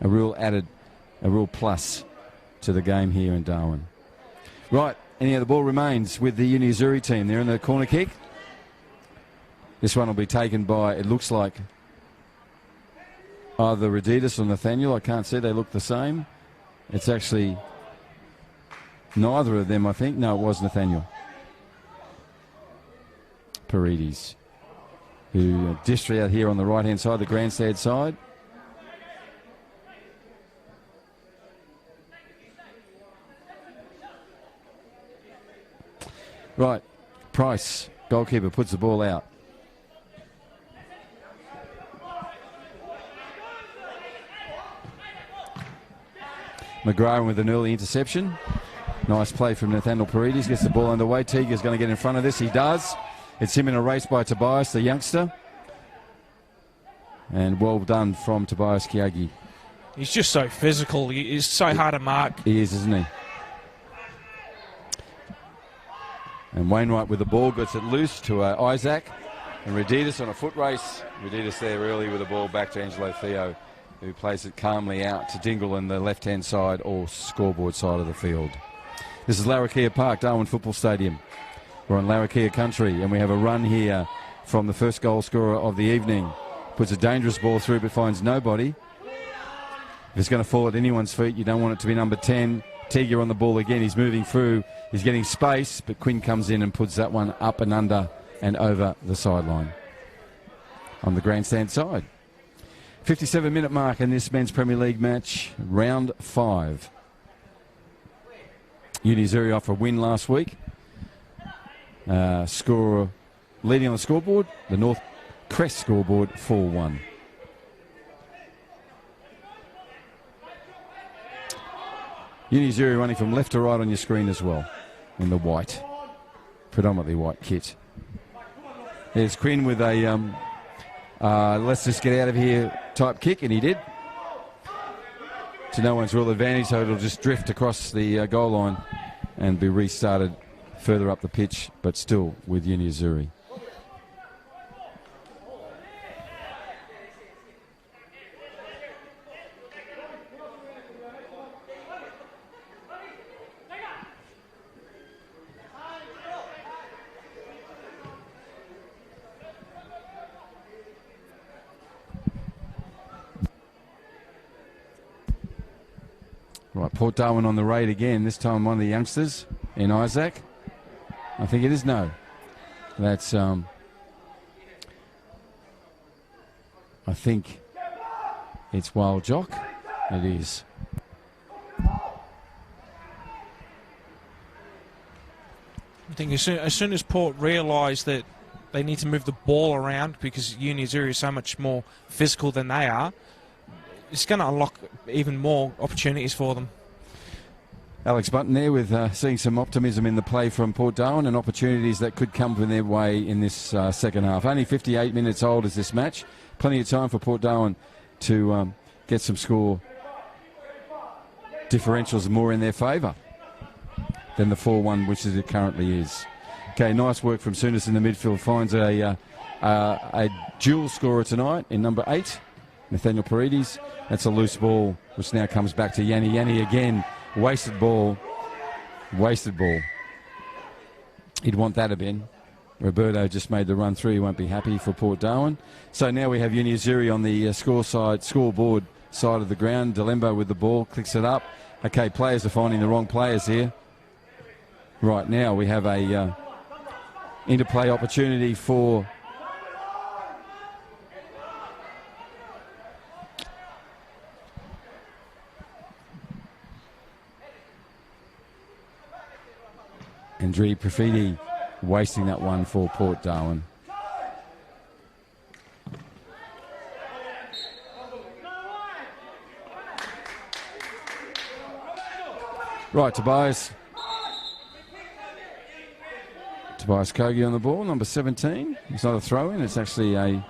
A real plus to the game here in Darwin. Right, anyhow, the ball remains with the Uni Azzurri team. They're in the corner kick. This one will be taken by, it looks like, either Rd5 or Nathaniel. I can't see, they look the same. It's actually neither of them, I think. No, it was Nathaniel Paredes, who dished out here on the right-hand side, the grandstand side. Right, Price, goalkeeper, puts the ball out. McGrath with an early interception. Nice play from Nathaniel Paredes. Gets the ball underway. Teager's going to get in front of this. He does. It's him in a race by Tobias, the youngster. And well done from Tobias Kiagi. He's just so physical. He's so hard to mark. He is, isn't he? And Wainwright with the ball gets it loose to Isaac. And Rd5 on a foot race. Rd5 there early with the ball back to Angelo Theo, who plays it calmly out to Dingle in the left-hand side or scoreboard side of the field. This is Larrakia Park, Darwin Football Stadium. We're on Larrakia country, and we have a run here from the first goal scorer of the evening. Puts a dangerous ball through but finds nobody. If it's going to fall at anyone's feet, you don't want it to be number 10. Teager on the ball again. He's moving through. He's getting space, but Quinn comes in and puts that one up and under and over the sideline on the grandstand side. 57-minute mark in this men's Premier League match, round 5. Uni Azzurri off a win last week. Scorer leading on the scoreboard, the North Crest scoreboard, 4-1. Uni Azzurri running from left to right on your screen as well, in the white, predominantly white kit. There's Quinn with a let's just get out of here type kick, and he did. To no one's real advantage, so it'll just drift across the goal line and be restarted further up the pitch, but still with Uni Azzurri. Right, Port Darwin on the raid again, this time one of the youngsters in Isaac. I think it is, no. That's, I think it's Wild Jock. It is. I think as soon as Port realise that they need to move the ball around because Uni Azzurri is so much more physical than they are, it's going to unlock even more opportunities for them. Alex Button there with seeing some optimism in the play from Port Darwin and opportunities that could come from their way in this second half. Only 58 minutes old is this match. Plenty of time for Port Darwin to get some score differentials more in their favour than the 4-1 which it currently is. Okay, nice work from Souness in the midfield. Finds a dual scorer tonight in number 8. Nathaniel Paredes. That's a loose ball, which now comes back to Yanni. Yanni again, wasted ball. Wasted ball. He'd want that a bin. Roberto just made the run through. He won't be happy for Port Darwin. So now we have Uni Azzurri on the scoreboard side of the ground. Delembo with the ball, clicks it up. Okay, players are finding the wrong players here. Right now we have a interplay opportunity for Andri Profiti, wasting that one for Port Darwin. Right, Tobias Kogi on the ball, number 17. It's not a throw-in, it's actually a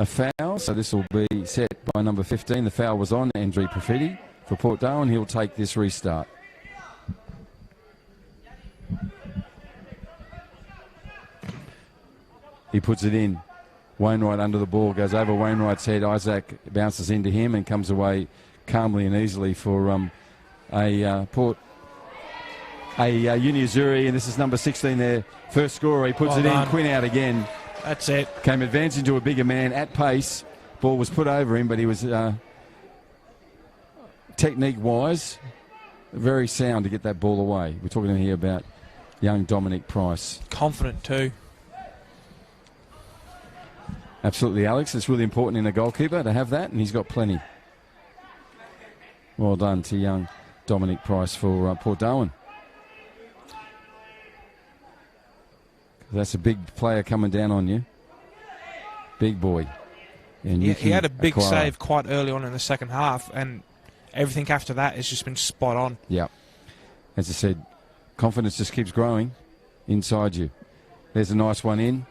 foul. So this will be set by number 15. The foul was on Andri Profiti for Port Darwin. He'll take this restart. He puts it in. Wainwright under the ball, goes over Wainwright's head. Isaac bounces into him and comes away calmly and easily for Uni Azzurri, and this is number 16 there. First scorer, he puts it in. Quinn out again. That's it. Came advanced into a bigger man at pace. Ball was put over him, but he was technique-wise very sound to get that ball away. We're talking here about young Dominic Price. Confident too. Absolutely, Alex. It's really important in a goalkeeper to have that, and he's got plenty. Well done to young Dominic Price for Port Darwin. That's a big player coming down on you. Big boy. And he had a big save quite early on in the second half, and everything after that has just been spot on. Yeah. As I said, confidence just keeps growing inside you. There's a nice one in.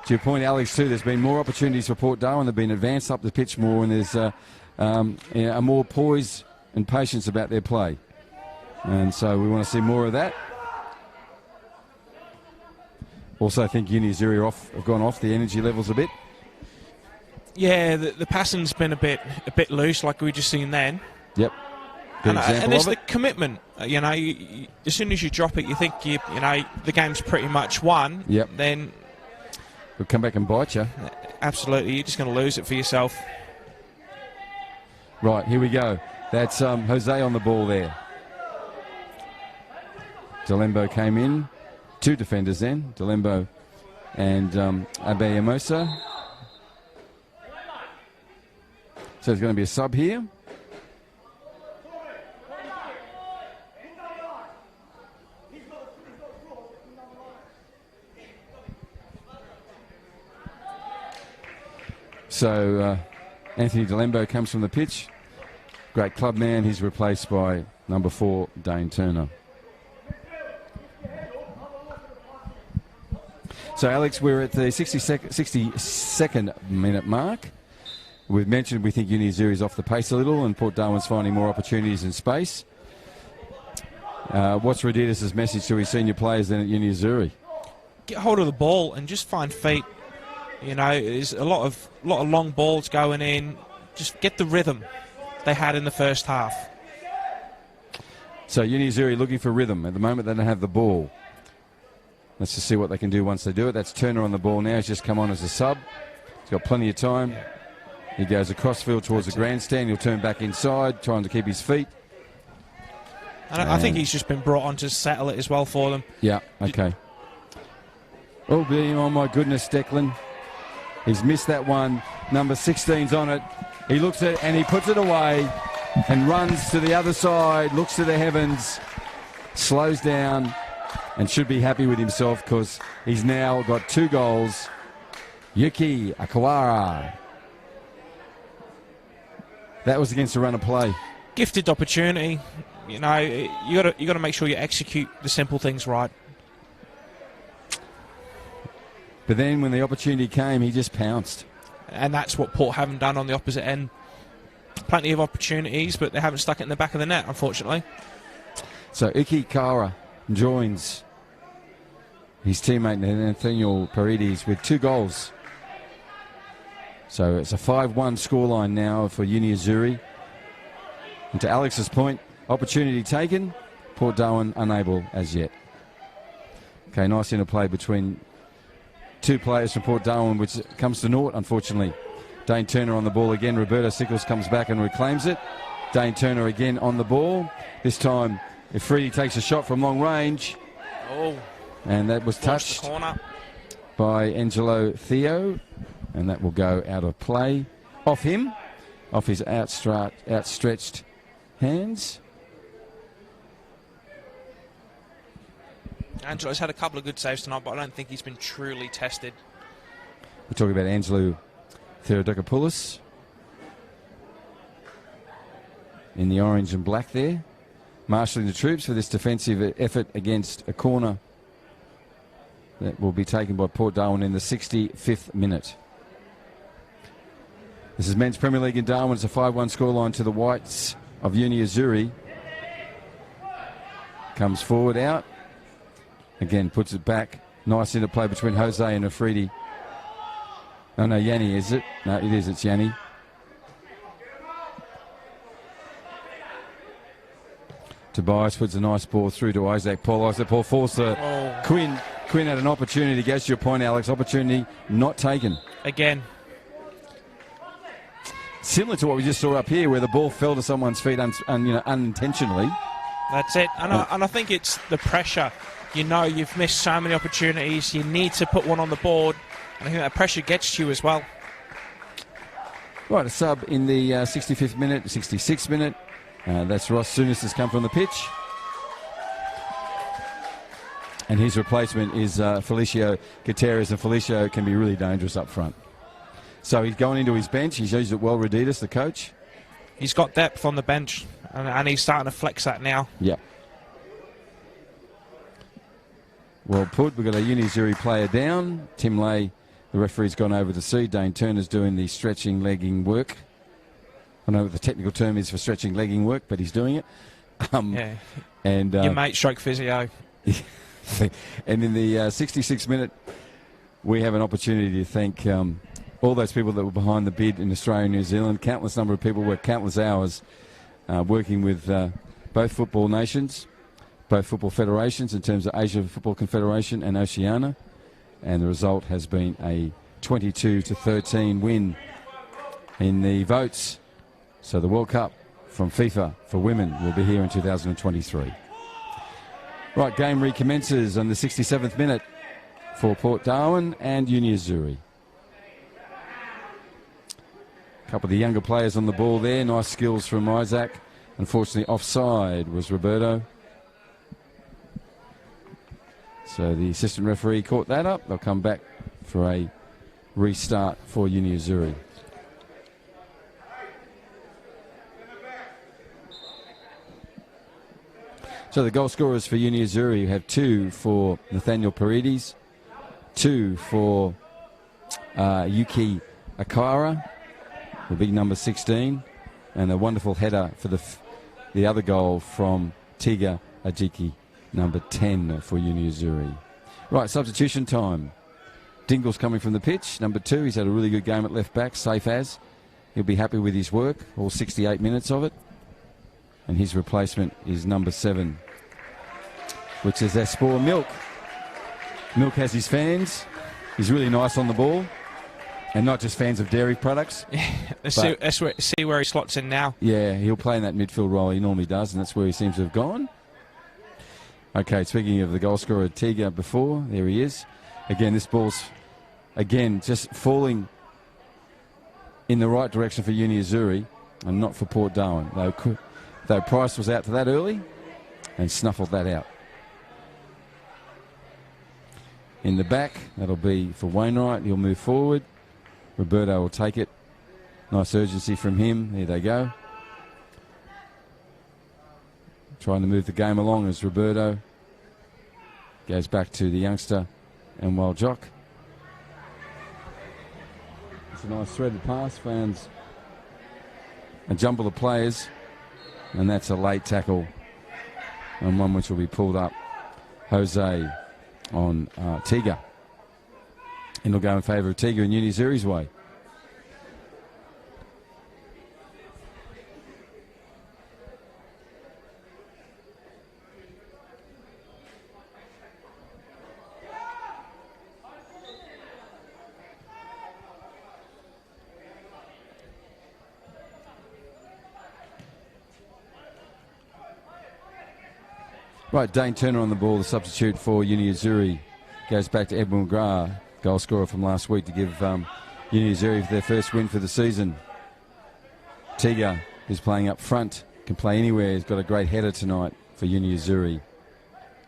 To your point, Alex, too, there's been more opportunities for Port Darwin. They've been advanced up the pitch more, and there's a more poise and patience about their play. And so we want to see more of that. Also, I think Uni Azzurri have gone off the energy levels a bit. Yeah, the passing's been a bit loose, like we just seen then. Yep. And it's the commitment. You know, as soon as you drop it, you think you know the game's pretty much won. Yep. Then it'll come back and bite you. Absolutely, you're just going to lose it for yourself. Right, here we go. That's Jose on the ball there. Delembo came in. Two defenders then, Delembo and Abeyamosa. So there's going to be a sub here. So Anthony Delembo comes from the pitch. Great club man. He's replaced by number 4, Dane Turner. So, Alex, we're at the 62nd minute mark. We've mentioned we think Uni Azzurri is off the pace a little, and Port Darwin's finding more opportunities in space. What's Radidas' message to his senior players then at Uni Azzurri? Get hold of the ball and just find feet. You know, there's a lot of long balls going in. Just get the rhythm they had in the first half. So Uni Azzurri looking for rhythm. At the moment, they don't have the ball. Let's just see what they can do once they do it. That's Turner on the ball now. He's just come on as a sub. He's got plenty of time. Yeah. He goes across field towards the grandstand. He'll turn back inside, trying to keep his feet. And I think he's just been brought on to settle it as well for them. Yeah, okay. Oh my goodness, Declan. He's missed that one. Number 16's on it. He looks at it and he puts it away and runs to the other side, looks to the heavens, slows down, and should be happy with himself because he's now got 2 goals. Yuki Akawara. That was against a run of play. Gifted opportunity. You know, you got to make sure you execute the simple things right. But then when the opportunity came, he just pounced. And that's what Port haven't done on the opposite end. Plenty of opportunities, but they haven't stuck it in the back of the net, unfortunately. So Iki Kara joins his teammate Nathaniel Paredes with 2 goals. So it's a 5-1 scoreline now for Uni Azzurri. And to Alex's point, opportunity taken, Port Darwin unable as yet. Okay, nice interplay between 2 players from Port Darwin, which comes to naught, unfortunately. Dane Turner on the ball again. Roberto Sickles comes back and reclaims it. Dane Turner again on the ball. This time, Ifridi takes a shot from long range. Oh. And that was touched by Angelo Theo. And that will go out of play. Off him. Off his outstretched hands. Angelo's had a couple of good saves tonight, but I don't think he's been truly tested. We're talking about Angelo Theodokopoulos in the orange and black there, marshalling the troops for this defensive effort against a corner that will be taken by Port Darwin in the 65th minute. This is Men's Premier League in Darwin. It's a 5-1 scoreline to the Whites of Uni Azzurri. Comes forward out. Again, puts it back. Nice interplay between Jose and Afridi. Oh, no, Yanni, is it? No, it is. It's Yanni. Tobias puts a nice ball through to Isaac Paul. Isaac Paul falls to Quinn. Quinn had an opportunity. Goes to your point, Alex. Opportunity not taken. Again. Similar to what we just saw up here, where the ball fell to someone's feet unintentionally. That's it. And I think it's the pressure. You know you've missed so many opportunities. You need to put one on the board. And I think that pressure gets to you as well. Right, a sub in the 65th minute, 66th minute. That's Ross Souness has come from the pitch. And his replacement is Felicio Gutierrez, and Felicio can be really dangerous up front. So he's going into his bench. He's used it well, Raditas, the coach. He's got depth on the bench, and he's starting to flex that now. Yeah. Well put. We've got a Uni Azzurri player down. Tim Lay, the referee's gone over to see. Dane Turner's doing the stretching, legging work. I know what the technical term is for stretching, legging work, but he's doing it. Yeah. And your mate stroke physio. And in the 66th minute, we have an opportunity to thank all those people that were behind the bid in Australia and New Zealand. Countless number of people worked countless hours working with both football nations, both football federations in terms of Asia Football Confederation and Oceania. And the result has been a 22-13 win in the votes. So the World Cup from FIFA for women will be here in 2023. Right, game recommences on the 67th minute for Port Darwin and Uni Azzurri. A couple of the younger players on the ball there. Nice skills from Isaac. Unfortunately, offside was Roberto. So the assistant referee caught that up. They'll come back for a restart for Uni Azzurri. So the goal scorers for Uni Azzurri have 2 for Nathaniel Paredes, 2 for Yuki Akara, the big number 16, and a wonderful header for the other goal from Tiga Ajiki, number 10 for Uni Azzurri. Right, substitution time. Dingle's coming from the pitch, number 2. He's had a really good game at left back, safe as. He'll be happy with his work, all 68 minutes of it. And his replacement is number 7, which is Aspor Milk. Milk has his fans. He's really nice on the ball. And not just fans of dairy products. See where he slots in now. Yeah, he'll play in that midfield role he normally does, and that's where he seems to have gone. Okay, speaking of the goal scorer, Tiga before, there he is. Again, this ball's, again, just falling in the right direction for Uni Azzurri and not for Port Darwin. Though Price was out to that early and snuffled that out. In the back, that'll be for Wainwright. He'll move forward. Roberto will take it. Nice urgency from him. There they go. Trying to move the game along as Roberto goes back to the youngster and Jock. It's a nice threaded pass. Found a jumble of players. And that's a late tackle, and one which will be pulled up. Jose on Tiga. And it'll go in favour of Tiga and Uni Azzurri's way. Right, Dane Turner on the ball, the substitute for Uni Azzurri. Goes back to Edwin McGrath, goal scorer from last week, to give Uni Azzurri their first win for the season. Tiga is playing up front, can play anywhere. He's got a great header tonight for Uni Azzurri.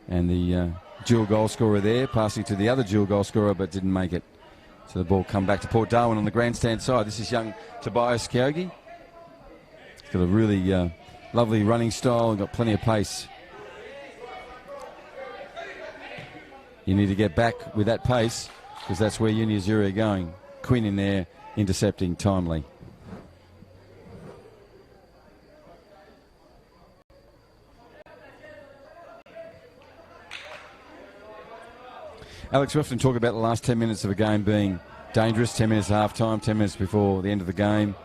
And the dual goal scorer there, passing to the other dual goal scorer, but didn't make it. So the ball come back to Port Darwin on the grandstand side. This is young Tobias Kyogi. He's got a really lovely running style and got plenty of pace. You need to get back with that pace, because that's where Uni Azzurri are going. Quinn in there, intercepting timely. Alex, we often talk about the last 10 minutes of a game being dangerous. 10 minutes half time, 10 minutes before the end of the game.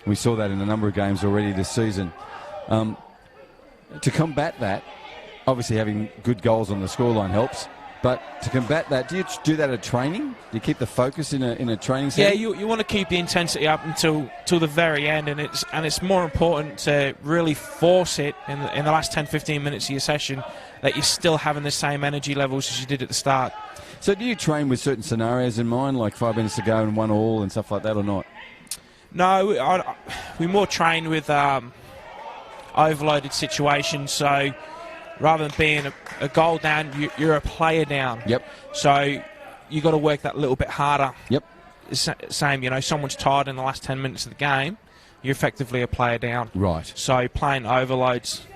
We saw that in a number of games already this season. To combat that, obviously having good goals on the scoreline helps. But to combat that, do you do that at training? Do you keep the focus in a training setting? Yeah, you want to keep the intensity up until the very end, and it's more important to really force it in the last 10-15 minutes of your session, that you're still having the same energy levels as you did at the start. So do you train with certain scenarios in mind, like 5 minutes to go and 1-1 and stuff like that, or not? No, we more train with overloaded situations. So rather than being a goal down, you're a player down. Yep. So you got to work that little bit harder. Yep. Same, someone's tired in the last 10 minutes of the game, you're effectively a player down. Right. So playing overloads.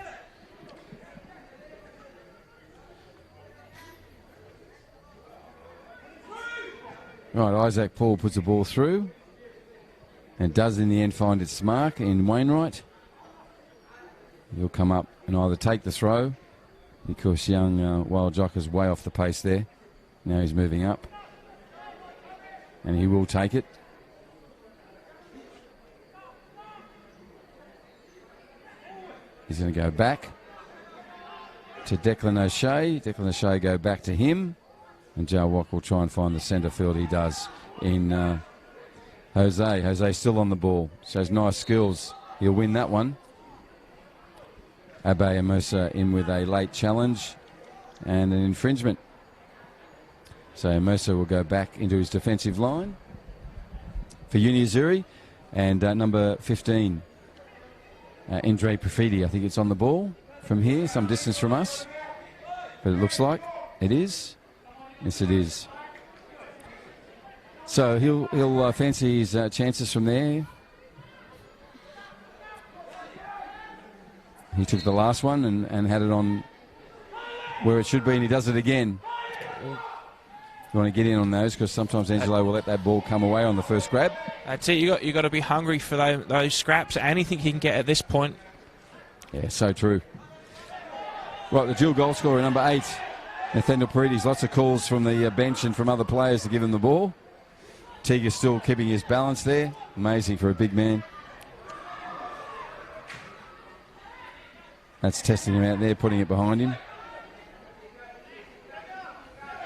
Right, Isaac Paul puts the ball through and does in the end find its mark in Wainwright. He'll come up and either take the throw, because young Wild Jock is way off the pace there. Now he's moving up, and he will take it. He's going to go back to Declan O'Shea. Declan O'Shea go back to him, and Joe Wack will try and find the centre field. He does in Jose. Jose still on the ball, shows nice skills. He'll win that one. Abe Amosa in with a late challenge and an infringement. So Amosa will go back into his defensive line for Uni Azzurri, and number 15, Andre Profidi. I think it's on the ball from here, some distance from us, but it looks like it is. Yes, it is. So he'll fancy his chances from there. He took the last one and had it on where it should be, and he does it again. You want to get in on those, because sometimes Angelo will let that ball come away on the first grab. That's it. You got to be hungry for those scraps. Anything he can get at this point. Yeah, so true. Right, the dual goal scorer, number 8, Nathaniel Paredes. Lots of calls from the bench and from other players to give him the ball. Teague is still keeping his balance there. Amazing for a big man. That's testing him out there, putting it behind him.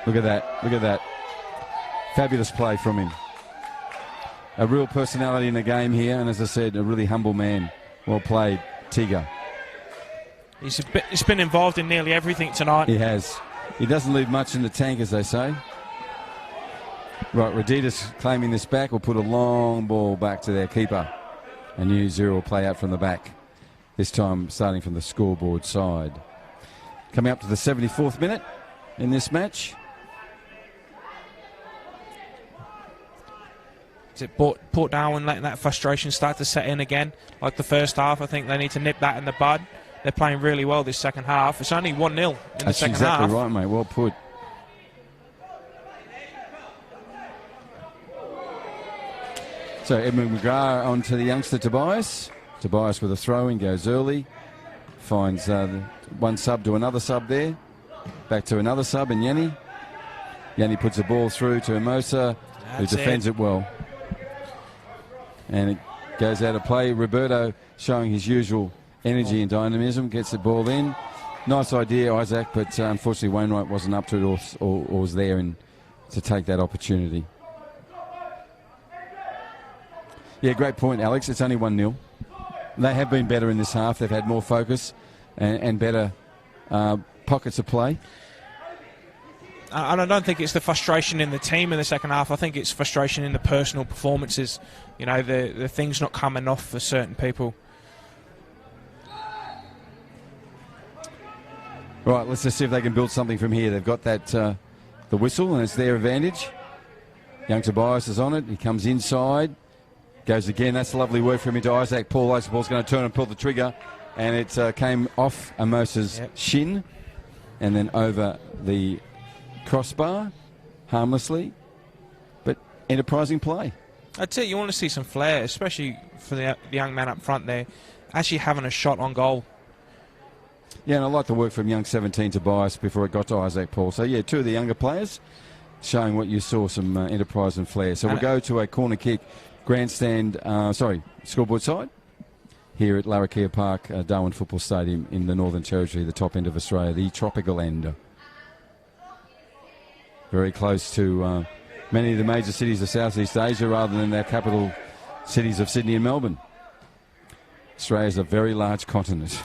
Look at that. Look at that. Fabulous play from him. A real personality in the game here, and as I said, a really humble man. Well played, Tiga. He's been involved in nearly everything tonight. He has. He doesn't leave much in the tank, as they say. Right, Raditas claiming this back will put a long ball back to their keeper. And New Zero will play out from the back. This time starting from the scoreboard side. Coming up to the 74th minute in this match. Is it Port Darwin letting that frustration start to set in again? Like the first half, I think they need to nip that in the bud. They're playing really well this second half. It's only 1-0 in the second half. That's exactly right, mate. Well put. So Edmund McGrath on to the youngster Tobias. Tobias with a throw-in, goes early. Finds one sub to another sub there. Back to another sub in Yanni. Yanni puts the ball through to Amosa, who defends it well. And it goes out of play. Roberto showing his usual energy and dynamism, gets the ball in. Nice idea, Isaac, but unfortunately Wainwright wasn't up to it or was there to take that opportunity. Yeah, great point, Alex. It's only 1-0. They have been better in this half. They've had more focus and better pockets of play. And I don't think it's the frustration in the team in the second half. I think it's frustration in the personal performances. You know, the things not coming off for certain people. Right, let's just see if they can build something from here. They've got that the whistle, and it's their advantage. Young Tobias is on it. He comes inside. Goes again. That's a lovely work from him to Isaac Paul. Isaac Paul's going to turn and pull the trigger, and it came off Amosa's shin and then over the crossbar harmlessly, but enterprising play. I'd say you want to see some flair, especially for the young man up front there, actually having a shot on goal. Yeah, and I like the work from young 17 Tobias before it got to Isaac Paul. So, yeah, two of the younger players showing what you saw, some enterprise and flair. So we'll go to a corner kick, scoreboard side, here at Larrakia Park, Darwin Football Stadium in the Northern Territory, the top end of Australia, the tropical end. Very close to many of the major cities of Southeast Asia rather than their capital cities of Sydney and Melbourne. Australia's a very large continent.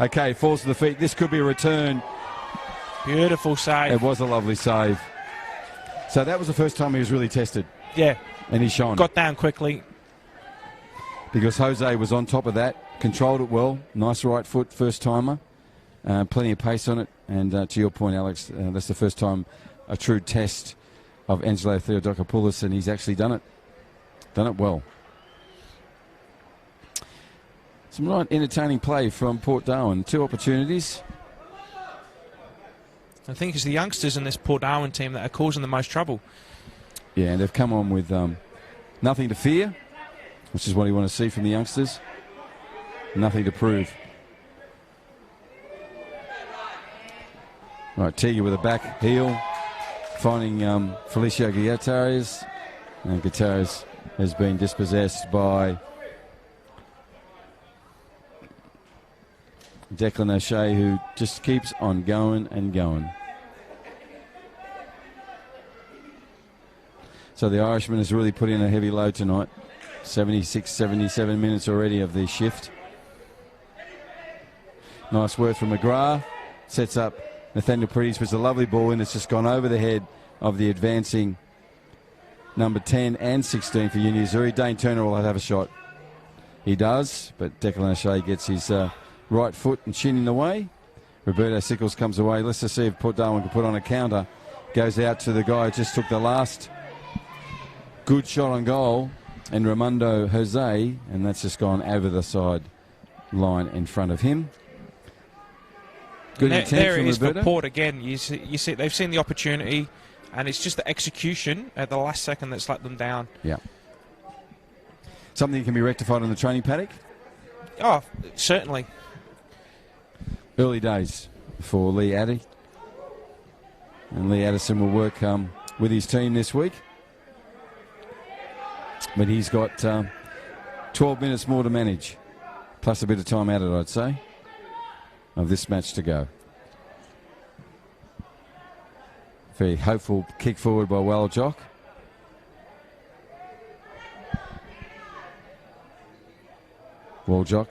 Okay, falls to the feet. This could be a return. Beautiful save. It was a lovely save. So that was the first time he was really tested. Yeah. And he shone. Got down quickly. Because Jose was on top of that, controlled it well. Nice right foot, first timer. Plenty of pace on it. And to your point, Alex, that's the first time a true test of Angelo Theodokopoulos, and he's actually done it. Done it well. Some right entertaining play from Port Darwin. 2 opportunities. I think it's the youngsters in this Port Darwin team that are causing the most trouble. Yeah, and they've come on with nothing to fear, which is what you want to see from the youngsters. Nothing to prove. Right, Tiga with a back heel, finding Felicio Gutierrez. And Gutierrez has been dispossessed by Declan O'Shea, who just keeps on going and going. So the Irishman has really put in a heavy load tonight. 76, 77 minutes already of the shift. Nice work from McGrath. Sets up Nathaniel Paredes, with a lovely ball in. It's just gone over the head of the advancing number 10 and 16 for Uni Azzurri. Dane Turner will have a shot. He does, but Declan O'Shea gets his right foot and shin in the way. Roberto Sickles comes away. Let's just see if Port Darwin can put on a counter. Goes out to the guy who just took the last good shot on goal, and Raimondo Jose, and that's just gone over the side line in front of him. Good intent there from it is Roberto. for Port again. You see, they've seen the opportunity, and it's just the execution at the last second that's let them down. Yeah. Something can be rectified in the training paddock? Oh, certainly. Early days for Lee Addy. And Lee Addison will work with his team this week. But he's got 12 minutes more to manage, plus a bit of time added, I'd say, of this match to go. Very hopeful kick forward by Waljock. Waljock,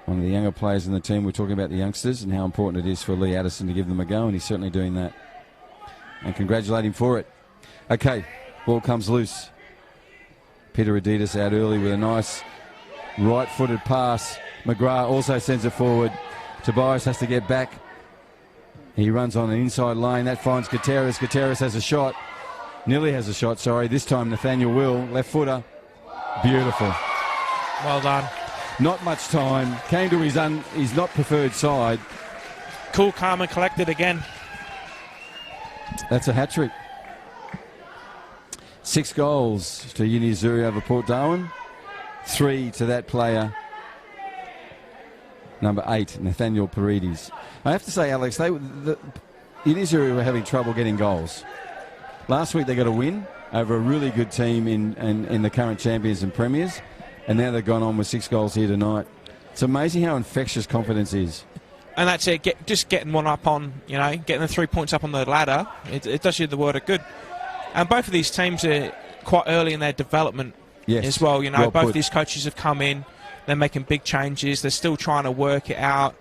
one of the younger players in the team. We're talking about the youngsters and how important it is for Lee Addison to give them a go, and he's certainly doing that. And congratulate him for it. Okay, ball comes loose. Peter Adidas out early with a nice right-footed pass. McGrath also sends it forward. Tobias has to get back. He runs on an inside lane. That finds Gutierrez. Gutierrez has a shot. Nearly has a shot, sorry. This time Nathaniel Will, left footer. Beautiful. Well done. Not much time. Came to his not preferred side. Cool, calm and collected again. That's a hat-trick. 6 goals to Uni Azzurri over Port Darwin. 3 to that player, number 8, Nathaniel Paredes. I have to say, Alex, Uni Azzurri were having trouble getting goals. Last week they got a win over a really good team in the current champions and premiers, and now they've gone on with 6 goals here tonight. It's amazing how infectious confidence is. And that's it, just getting one up on, getting the 3 points up on the ladder, it does you the world of good. And both of these teams are quite early in their development as well. Well both put. these coaches have come in, they're making big changes, they're still trying to work it out.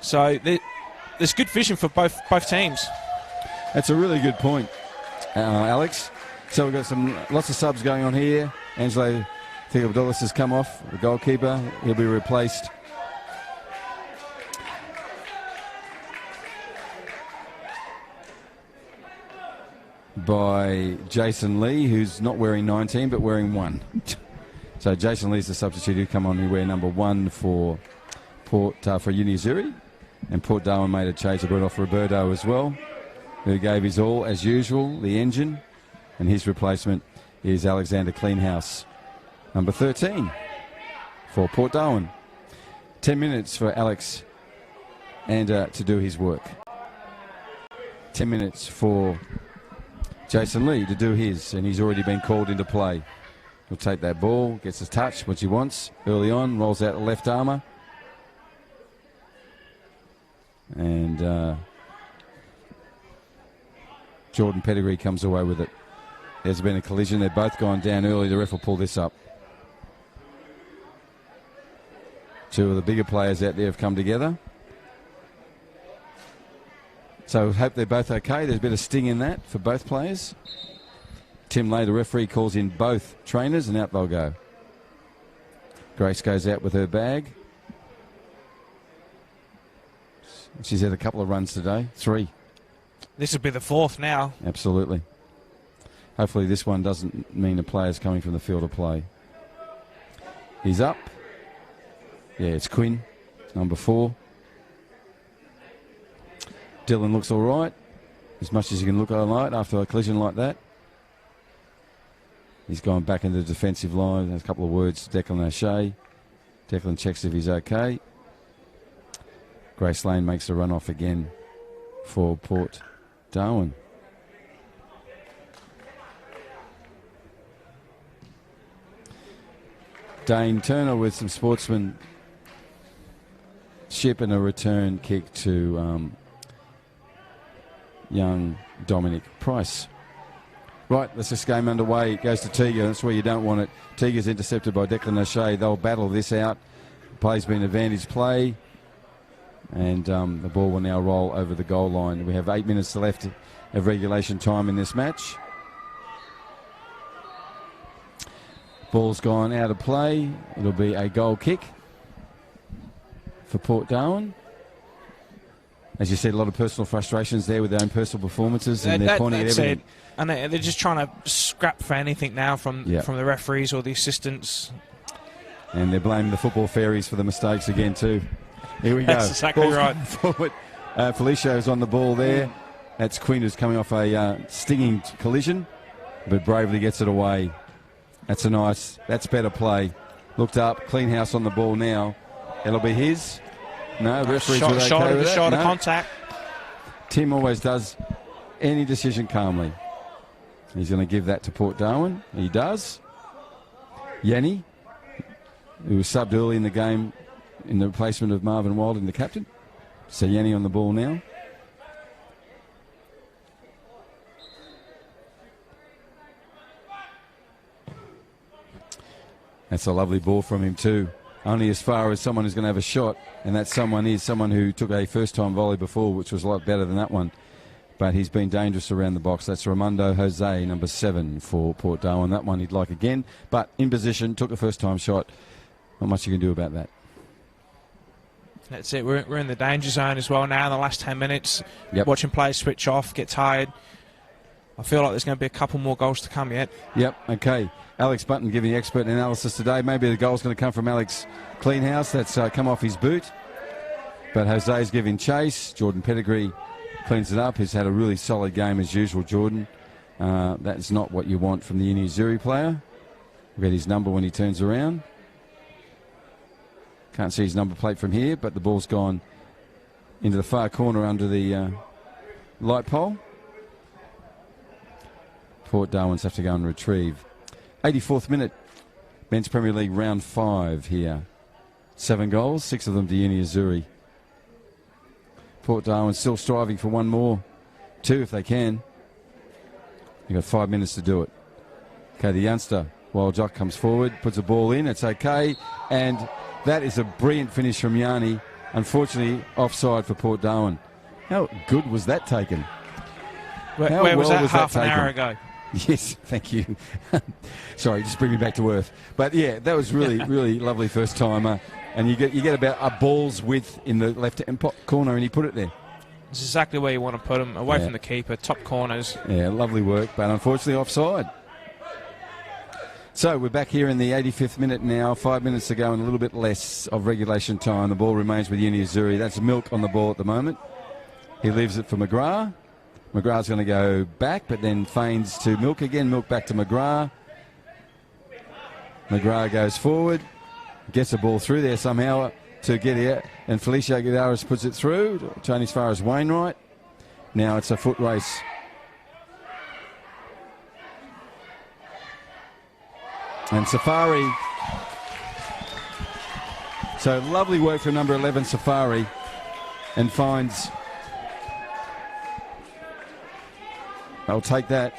So there's good vision for both teams. That's a really good point, Alex. So we've got lots of subs going on here. Angelo Theodolis has come off, the goalkeeper. He'll be replaced by Jason Lee, who's not wearing 19 but wearing 1. So Jason Lee's the substitute who come on, who wear number 1 for Uni Azzurri, and Port Darwin made a change. They brought off Roberto as well, who gave his all as usual, the engine, and his replacement is Alexander Cleanhouse, number 13 for Port Darwin. 10 minutes for Alex and to do his work. 10 minutes for Jason Lee to do his, and he's already been called into play. He'll take that ball, gets his touch, which he wants early on, rolls out the left armour. And Jordan Pettigrew comes away with it. There's been a collision. They've both gone down early. The ref will pull this up. Two of the bigger players out there have come together. So hope they're both okay. There's a bit of sting in that for both players. Tim Lay, the referee, calls in both trainers, and out they'll go. Grace goes out with her bag. She's had a couple of runs today. 3. This would be the 4th now. Absolutely. Hopefully this one doesn't mean a player's coming from the field of play. He's up. Yeah, it's Quinn, number 4. Dylan looks all right, as much as you can look all right after a collision like that. He's gone back into the defensive line. There's a couple of words to Declan O'Shea. Declan checks if he's okay. Grace Lane makes a run off again for Port Darwin. Dane Turner with some sportsmanship and a return kick to young Dominic Price. Right, that's this game underway. It goes to Teager. That's where you don't want it. Teager's intercepted by Declan O'Shea. They'll battle this out. Play's been advantage play. And the ball will now roll over the goal line. We have 8 minutes left of regulation time in this match. Ball's gone out of play. It'll be a goal kick for Port Darwin. As you said, a lot of personal frustrations there with their own personal performances, and they're pointing at everything. And they're just trying to scrap for anything now from the referees or the assistants. And they're blaming the football fairies for the mistakes again too. Here we go. That's exactly right. Forward. Felicia's on the ball there. That's Quinn, who's coming off a stinging collision, but bravely gets it away. That's that's better play. Looked up, clean house on the ball now. It'll be his. No, referee's okay with that. Shot of contact. Tim always does any decision calmly. He's going to give that to Port Darwin. He does. Yanni, who was subbed early in the game in the replacement of Marvin Wilding, the captain. So Yanni on the ball now. That's a lovely ball from him too. Only as far as someone who's going to have a shot, and that someone is someone who took a first-time volley before, which was a lot better than that one. But he's been dangerous around the box. That's Ramondo Jose, number 7 for Port Darwin. That one he'd like again, but in position, took a first-time shot. Not much you can do about that. That's it. We're in the danger zone as well now in the last 10 minutes. Yep. Watching players switch off, get tired. I feel like there's going to be a couple more goals to come yet. Yep, okay. Alex Button giving expert analysis today. Maybe the goal's going to come from Alex Cleanhouse. That's come off his boot. But Jose's giving chase. Jordan Pettigrew cleans it up. He's had a really solid game as usual, Jordan. That's not what you want from the Uni Azzurri player. We'll get his number when he turns around. Can't see his number plate from here, but the ball's gone into the far corner under the light pole. Port Darwin's have to go and retrieve. 84th minute, Men's Premier League round 5 here. 7 goals, 6 of them to Uni Azzurri. Port Darwin still striving for one more. 2 if they can. You've got 5 minutes to do it. Okay, the youngster, while Jock comes forward, puts a ball in. It's okay. And that is a brilliant finish from Yanni. Unfortunately, offside for Port Darwin. How good was that taken? Where was that half an hour ago? Yes, thank you. Sorry, just bring me back to earth. But yeah, that was really, really lovely first timer. And you get about a ball's width in the left-hand corner, and he put it there. It's exactly where you want to put him, away from the keeper, top corners. Yeah, lovely work, but unfortunately offside. So we're back here in the 85th minute now, 5 minutes to go and a little bit less of regulation time. The ball remains with Uni Azzurri. That's Milk on the ball at the moment. He leaves it for McGrath. McGrath's going to go back, but then feigns to Milk again. Milk back to McGrath. McGrath goes forward, gets the ball through there somehow to get out, and Felicia Guidaris puts it through, trying as far as Wainwright. Now it's a foot race. And Safari. So lovely work from number 11, Safari, and finds. I'll take that.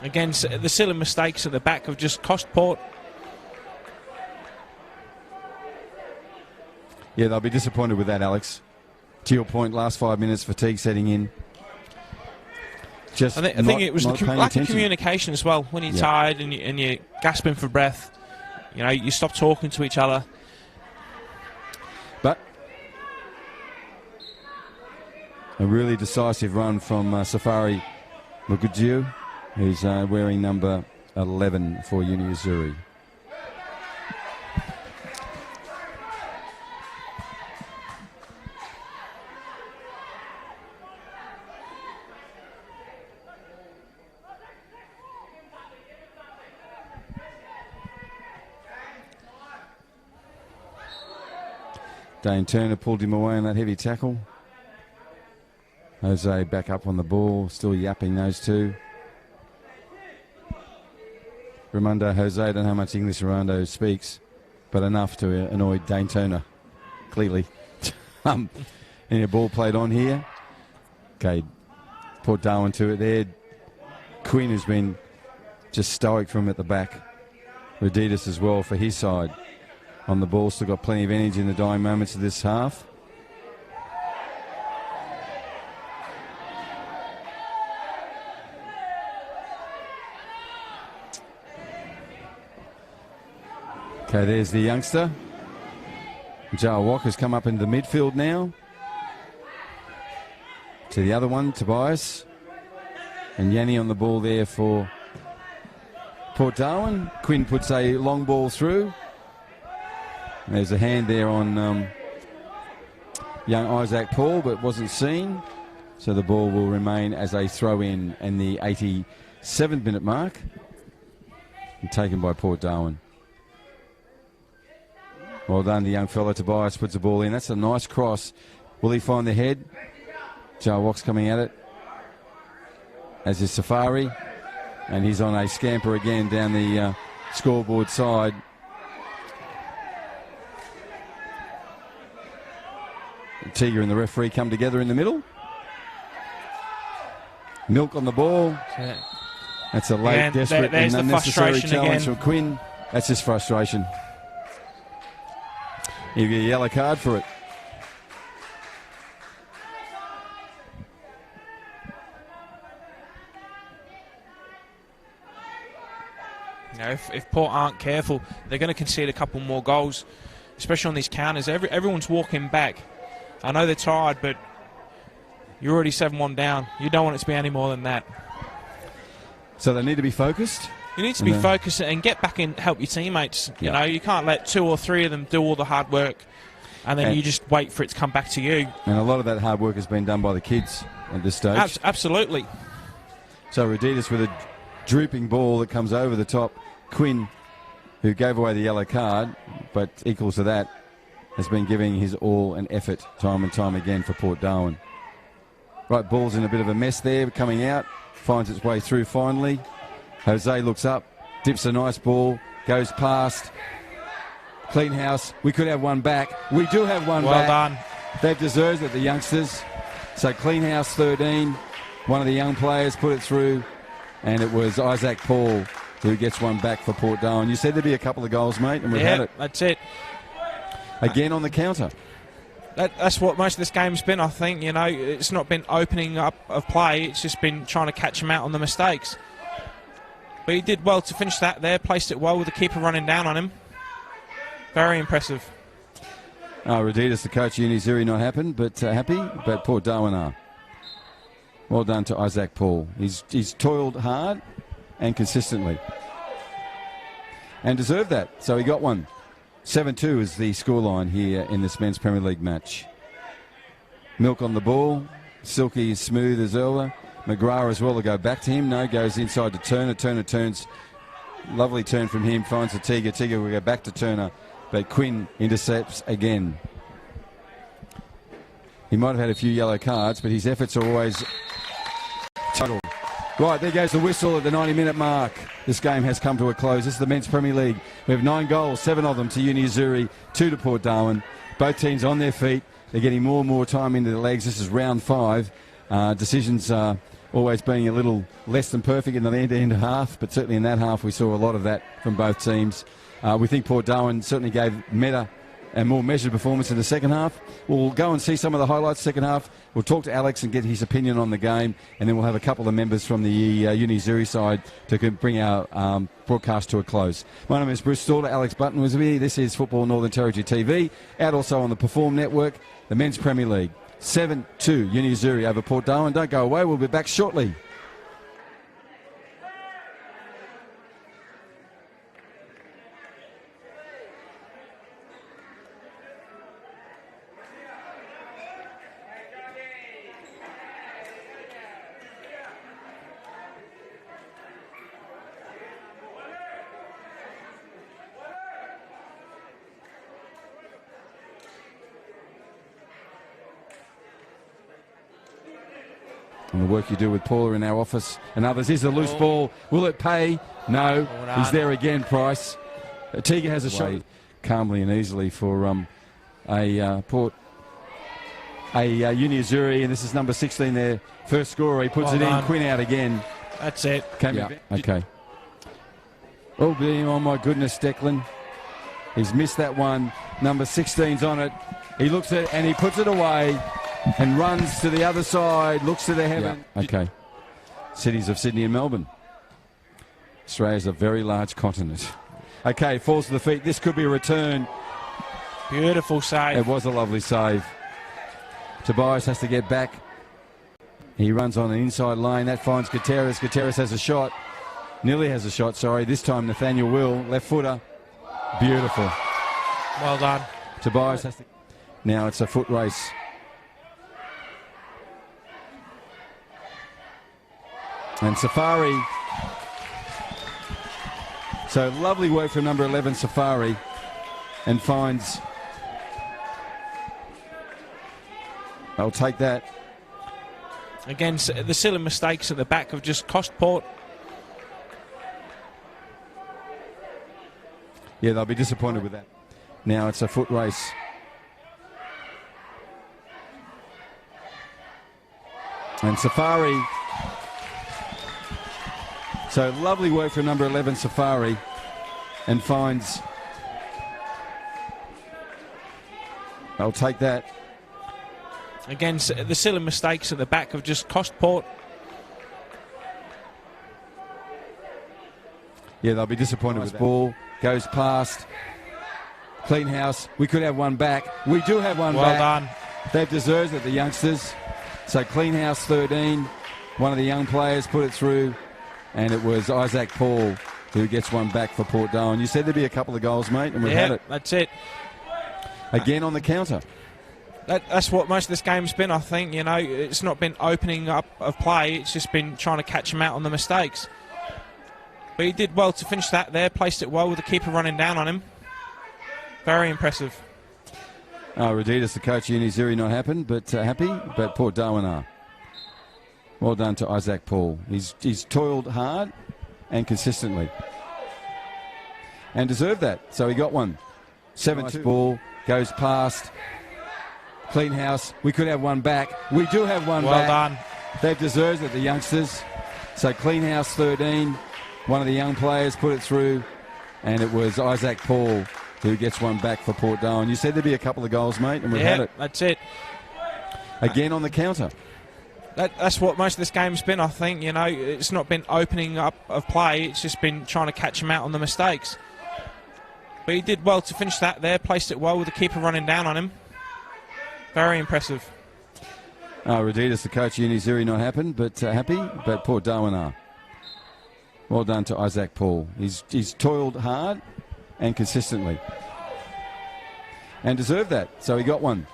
Again, the silly mistakes at the back have just cost Port. Yeah, they'll be disappointed with that, Alex. To your point, last 5 minutes, fatigue setting in. Just I think it was the lack of communication as well. When you're tired and you're gasping for breath, you know, you stop talking to each other. But a really decisive run from Safari Mugujiu, who's wearing number 11 for Uni Azzurri. Dane Turner pulled him away on that heavy tackle. Jose back up on the ball, still yapping those two. Ramondo Jose, I don't know how much English Ramondo speaks, but enough to annoy Dane Turner, clearly. And a ball played on here. Okay, Port Darwin to it there. Quinn has been just stoic from at the back. Raditas as well for his side. On the ball, still got plenty of energy in the dying moments of this half. Okay, there's the youngster. Joe Walker's come up into the midfield now. To the other one, Tobias. And Yanni on the ball there for Port Darwin. Quinn puts a long ball through. There's a hand there on young Isaac Paul, but wasn't seen. So the ball will remain as a throw-in in the 87th minute mark. And taken by Port Darwin. Well done, the young fella. Tobias puts the ball in. That's a nice cross. Will he find the head? Joe Walk's coming at it. As is Safari. And he's on a scamper again down the scoreboard side. Tiger and the referee come together in the middle. Milk on the ball. That's a late, desperate and unnecessary challenge from Quinn. That's just frustration. You get a yellow card for it. You know, if Port aren't careful, they're going to concede a couple more goals, especially on these counters. Everyone's walking back. I know they're tired, but you're already 7-1 down. You don't want it to be any more than that. So they need to be focused? You need to be focused and get back and help your teammates. You know, you can't let 2 or 3 of them do all the hard work and then you just wait for it to come back to you. And a lot of that hard work has been done by the kids at this stage. Absolutely. So Raditas with a drooping ball that comes over the top. Quinn, who gave away the yellow card, but equals to that, has been giving his all and effort time and time again for Port Darwin. Right, ball's in a bit of a mess there, coming out, finds its way through finally. Jose looks up, dips a nice ball, goes past. Clean house. We could have one back. We do have one back. Well done. They've deserved it, the youngsters. So clean house 13. One of the young players put it through, and it was Isaac Paul who gets one back for Port Darwin. You said there'd be a couple of goals, mate, and we've had it. That's it. Again on the counter. That's what most of this game's been, I think. You know, it's not been opening up of play. It's just been trying to catch him out on the mistakes. But he did well to finish that there, placed it well with the keeper running down on him. Very impressive. Raditas, the coach, Uni Azzurri, not happy, but Port Darwin are. Well done to Isaac Paul. He's toiled hard and consistently. And deserved that, so he got one. 7-2 is the scoreline here in this Men's Premier League match. Milk on the ball. Silky is smooth as ever. McGrath as well to go back to him. No, goes inside to Turner. Turner turns. Lovely turn from him. Finds the Tiger. Tiger will go back to Turner. But Quinn intercepts again. He might have had a few yellow cards, but his efforts are always total. Right, there goes the whistle at the 90-minute mark. This game has come to a close. This is the Men's Premier League. We have 9 goals, 7 of them to Azzurri, 2 to Port Darwin. Both teams on their feet. They're getting more and more time into the legs. This is round 5. Decisions always being a little less than perfect in the end half, but certainly in that half we saw a lot of that from both teams. We think Port Darwin certainly gave better and more measured performance in the second half. We'll go and see some of the highlights second half. We'll talk to Alex and get his opinion on the game, and then we'll have a couple of members from the Azzurri side to bring our broadcast to a close. My name is Bruce Stalder. Alex Button was with me. This is Football Northern Territory TV, out also on the Perform Network, the Men's Premier League. 7-2 Azzurri over Port Darwin. Don't go away. We'll be back shortly. And the work you do with Paula in our office and others. Is a loose ball. Will it pay? No. He's there again, Price. Tiga has a shot calmly and easily for Uni Azzurri, and this is number 16, their first scorer. He puts it in. Quinn out again. That's it. Okay. Oh my goodness, Declan. He's missed that one. Number 16's on it. He looks at it and he puts it away. And runs to the other side, looks to the heaven. Okay. Cities of Sydney and Melbourne. Australia's a very large continent. Okay, falls to the feet. This could be a return. Beautiful save. It was a lovely save. Tobias has to get back. He runs on an inside lane. That finds Gutierrez. Gutierrez has a shot. Nearly has a shot, sorry. This time Nathaniel Will. Left footer. Beautiful. Well done. Tobias has to... Now it's a foot race. And Safari. So lovely work from number 11, Safari. And finds... I'll take that. Again, the silly mistakes at the back have just cost Port. Yeah, they'll be disappointed with that. Now it's a foot race. And Safari... So lovely work from number 11, Safari, and finds... I'll take that. Again, the silly mistakes at the back have just cost Port. Yeah, they'll be disappointed with that. Ball goes past. Clean house. We could have one back. We do have one back. Well done. They've deserved it, the youngsters. So clean house 13. One of the young players put it through. And it was Isaac Paul who gets one back for Port Darwin. You said there'd be a couple of goals, mate, and we've had it. That's it. Again on the counter. That's what most of this game's been, I think. You know, it's not been opening up of play. It's just been trying to catch him out on the mistakes. But he did well to finish that there. Placed it well with the keeper running down on him. Very impressive. Raditas, the coach, Uni Azzurri, not happy, but Port Darwin are. Well done to Isaac Paul. He's toiled hard and consistently. And deserved that. So he got one. 7-2 ball goes past. Clean house. We could have one back. We do have one back. Well done. They've deserved it, the youngsters. So clean house 13. One of the young players put it through. And it was Isaac Paul who gets one back for Port Darwin. You said there'd be a couple of goals, mate, and we've had it. That's it. Again on the counter. That's what most of this game's been, I think. You know, it's not been opening up of play. It's just been trying to catch him out on the mistakes. But he did well to finish that there. Placed it well with the keeper running down on him. Very impressive. Raditas, the coach, Uni Azzurri, not happy, but Port Darwin are. Well done to Isaac Paul. He's toiled hard and consistently. And deserved that. So he got one.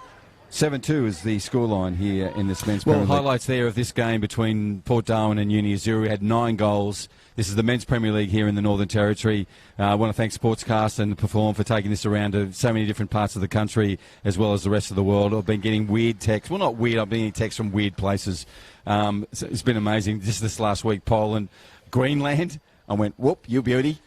7-2 is the scoreline here in this men's Premier League. Highlights there of this game between Port Darwin and Uni Azzurri. Had 9 goals. This is the men's Premier League here in the Northern Territory. I want to thank Sportscast and Perform for taking this around to so many different parts of the country as well as the rest of the world. I've been getting weird texts. Well, not weird. I've been getting texts from weird places. So it's been amazing. Just this last week, Poland, Greenland. I went, whoop, you beauty.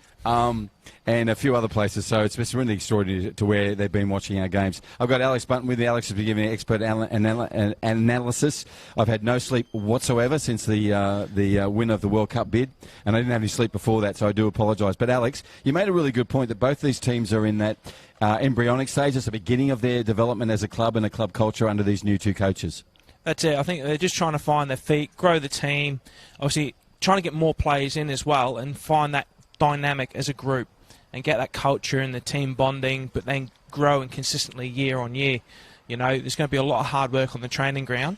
And a few other places. So it's been really extraordinary to where they've been watching our games. I've got Alex Bunton with me. Alex has been giving expert analysis. I've had no sleep whatsoever since the win of the World Cup bid, and I didn't have any sleep before that, so I do apologise. But Alex, you made a really good point that both these teams are in that embryonic stage. It's the beginning of their development as a club and a club culture under these new 2 coaches. That's it. I think they're just trying to find their feet, grow the team, obviously trying to get more players in as well and find that dynamic as a group and get that culture and the team bonding, but then growing consistently year on year. You know, there's going to be a lot of hard work on the training ground,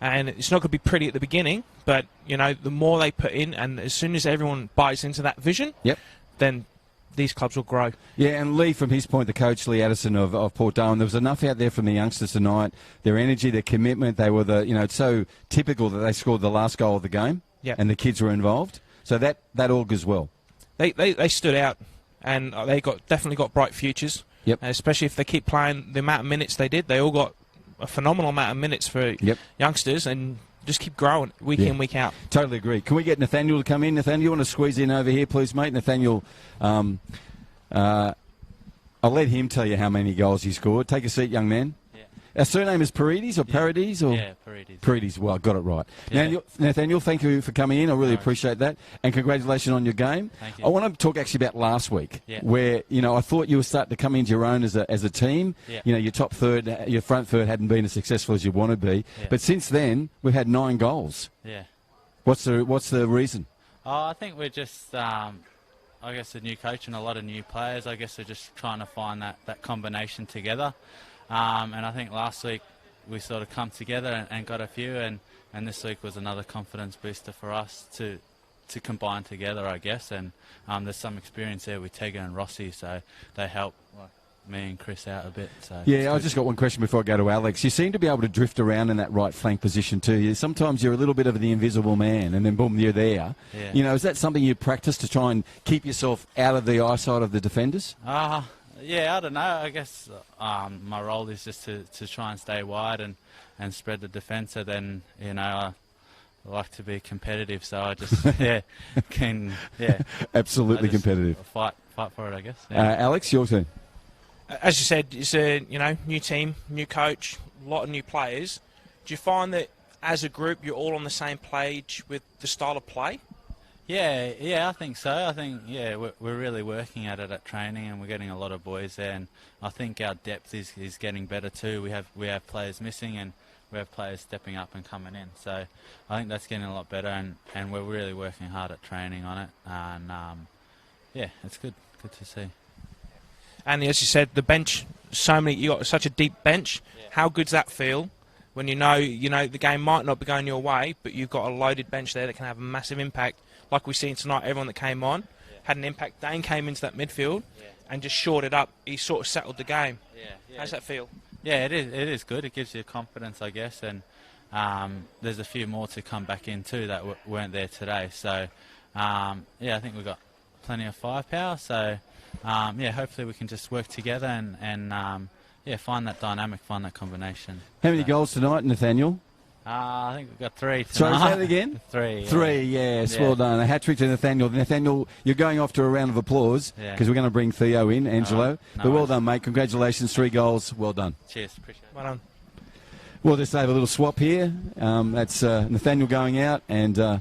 and it's not going to be pretty at the beginning, but, you know, the more they put in, and as soon as everyone buys into that vision, then these clubs will grow. Yeah, and Lee, from his point, the coach, Lee Addison of Port Darwin, there was enough out there from the youngsters tonight, their energy, their commitment. They were it's so typical that they scored the last goal of the game, and the kids were involved. So that augurs well. They stood out, and they definitely got bright futures. Especially if they keep playing the amount of minutes they did. They all got a phenomenal amount of minutes for youngsters, and just keep growing week in, week out. Totally agree. Can we get Nathaniel to come in? Nathaniel, you want to squeeze in over here, please, mate? Nathaniel, I'll let him tell you how many goals he scored. Take a seat, young man. Our surname is Paredes or Paredes? Or? Yeah, Paredes. Paredes, well, I got it right. Yeah. Nathaniel, thank you for coming in. I really appreciate that. And congratulations on your game. Thank you. I want to talk actually about last week, where, I thought you were starting to come into your own as a team. Your top third, your front third hadn't been as successful as you want to be. But since then, we've had 9 goals. What's the reason? I think we're just, I guess, a new coach and a lot of new players. I guess they're just trying to find that combination together. And I think last week we sort of come together and got a few, and this week was another confidence booster for us to combine together, I guess. And there's some experience there with Tega and Rossi, so they help me and Chris out a bit. So I just got one question before I go to Alex. You seem to be able to drift around in that right flank position too. Sometimes you're a little bit of the invisible man, and then boom, you're there. Is that something you practice to try and keep yourself out of the eyesight of the defenders? Yeah, I don't know. I guess my role is just to try and stay wide and spread the defence. So then, I like to be competitive. So I just absolutely competitive. Fight for it, I guess. Alex, your turn. As you said, it's a new team, new coach, a lot of new players. Do you find that as a group you're all on the same page with the style of play? Yeah, I think so. I think, we're really working at it at training, and we're getting a lot of boys there, and I think our depth is getting better too. We have players missing, and we have players stepping up and coming in. So I think that's getting a lot better, and we're really working hard at training on it, and it's good to see. And as you said, the bench, you got such a deep bench. How good's that feel? When you know the game might not be going your way, but you've got a loaded bench there that can have a massive impact. Like we've seen tonight, everyone that came on had an impact. Dane came into that midfield and just shorted up. He sort of settled the game. How's that feel? Yeah, it is good. It gives you confidence, I guess, and there's a few more to come back in too that weren't there today. So, I think we've got plenty of firepower. So, hopefully we can just work together and find that dynamic, find that combination. How many goals tonight, Nathaniel? I think we've got 3 tonight. Sorry, say that again? 3. 3, yes. Well done. A hat-trick to Nathaniel. Nathaniel, you're going off to a round of applause because we're going to bring Theo in, Angelo. But well done, mate. Congratulations. 3 goals. Well done. Cheers. Appreciate it. Well done. We'll just have a little swap here. That's Nathaniel going out, and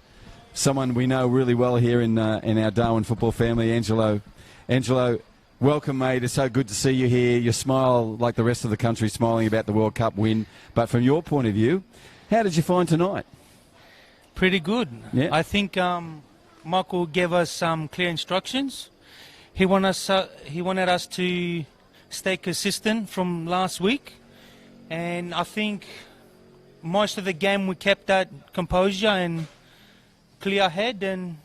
someone we know really well here in our Darwin football family, Angelo. Angelo, welcome, mate. It's so good to see you here. You smile like the rest of the country, smiling about the World Cup win. But from your point of view, how did you find tonight? Pretty good. Yeah. I think Michael gave us some clear instructions. He wanted us to stay consistent from last week, and I think most of the game we kept that composure and clear head, and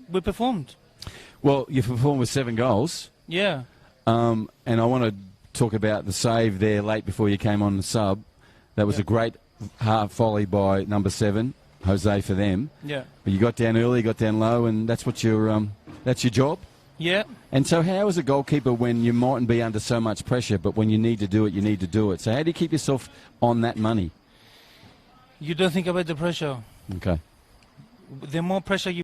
we performed. Well, you performed with 7 goals. Yeah. And I want to talk about the save there late before you came on the sub. That was a great half volley by number 7, Jose, for them. Yeah. But you got down early, got down low, and that's what that's your job. Yeah. And so how is a goalkeeper when you mightn't be under so much pressure, but when you need to do it, you need to do it? So how do you keep yourself on that money? You don't think about the pressure. Okay. The more pressure you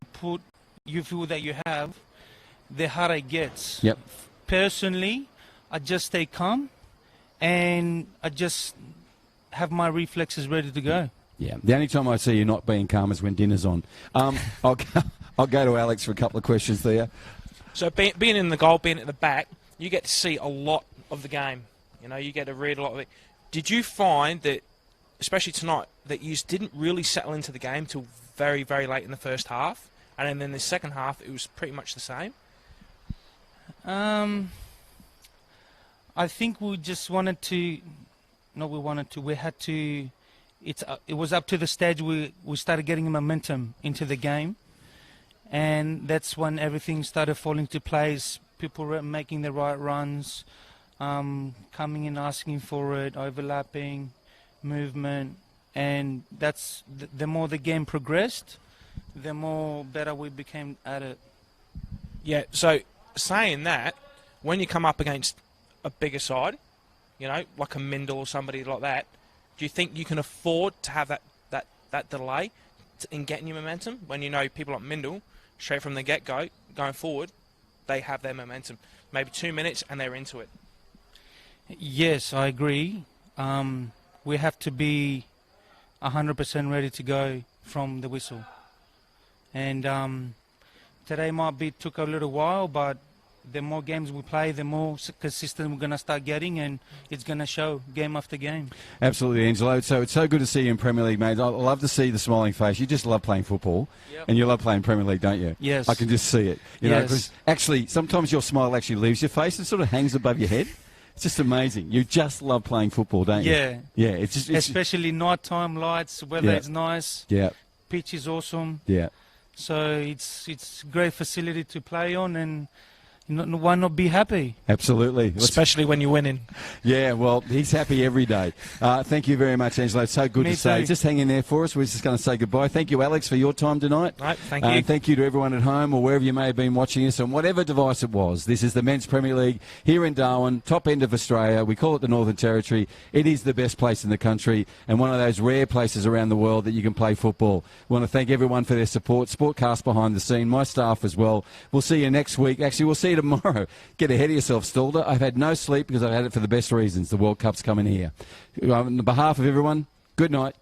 feel that you have, the harder it gets. Yep. Personally, I just stay calm, and I just have my reflexes ready to go. Yeah. The only time I see you not being calm is when dinner's on. I'll go to Alex for a couple of questions there. So being in the goal, being at the back, you get to see a lot of the game. You know, you get to read a lot of it. Did you find that, especially tonight, that you just didn't really settle into the game till very, very late in the first half, and then in the second half it was pretty much the same? I think we just wanted to. No, we had to. It was up to the stage we started getting momentum into the game. And that's when everything started falling to place. People were making the right runs, coming in, asking for it, overlapping, movement. And that's the more the game progressed, the more better we became at it. Yeah, so saying that, when you come up against a bigger side, you know, like a Mindel or somebody like that, do you think you can afford to have that delay in getting your momentum? When you know people like Mindel, straight from the get-go, going forward, they have their momentum. Maybe 2 minutes and they're into it. Yes, I agree. We have to be 100% ready to go from the whistle. And today took a little while, but the more games we play, the more consistent we're going to start getting, and it's going to show game after game. Absolutely, Angelo. So it's so good to see you in Premier League, mate. I love to see the smiling face. You just love playing football, and you love playing Premier League, don't you? Yes. I can just see it. You know, because actually, sometimes your smile actually leaves your face and sort of hangs above your head. It's just amazing. You just love playing football, don't you? Yeah. Yeah. It's especially nighttime lights, weather is nice. Yeah. Pitch is awesome. Yeah. So it's great facility to play on, and why not be happy? Absolutely. Especially when you're winning. Yeah, well, he's happy every day. Thank you very much, Angelo. It's so good to say. Just hang in there for us. We're just going to say goodbye. Thank you, Alex, for your time tonight. Right, thank you. Thank you to everyone at home or wherever you may have been watching us on whatever device it was. This is the Men's Premier League here in Darwin, top end of Australia. We call it the Northern Territory. It is the best place in the country and one of those rare places around the world that you can play football. We want to thank everyone for their support. Sportcast behind the scene, my staff as well. We'll see you next week. Actually, we'll see you tomorrow. Get ahead of yourself, Stalder. I've had no sleep because I've had it for the best reasons. The World Cup's coming here. On behalf of everyone, good night.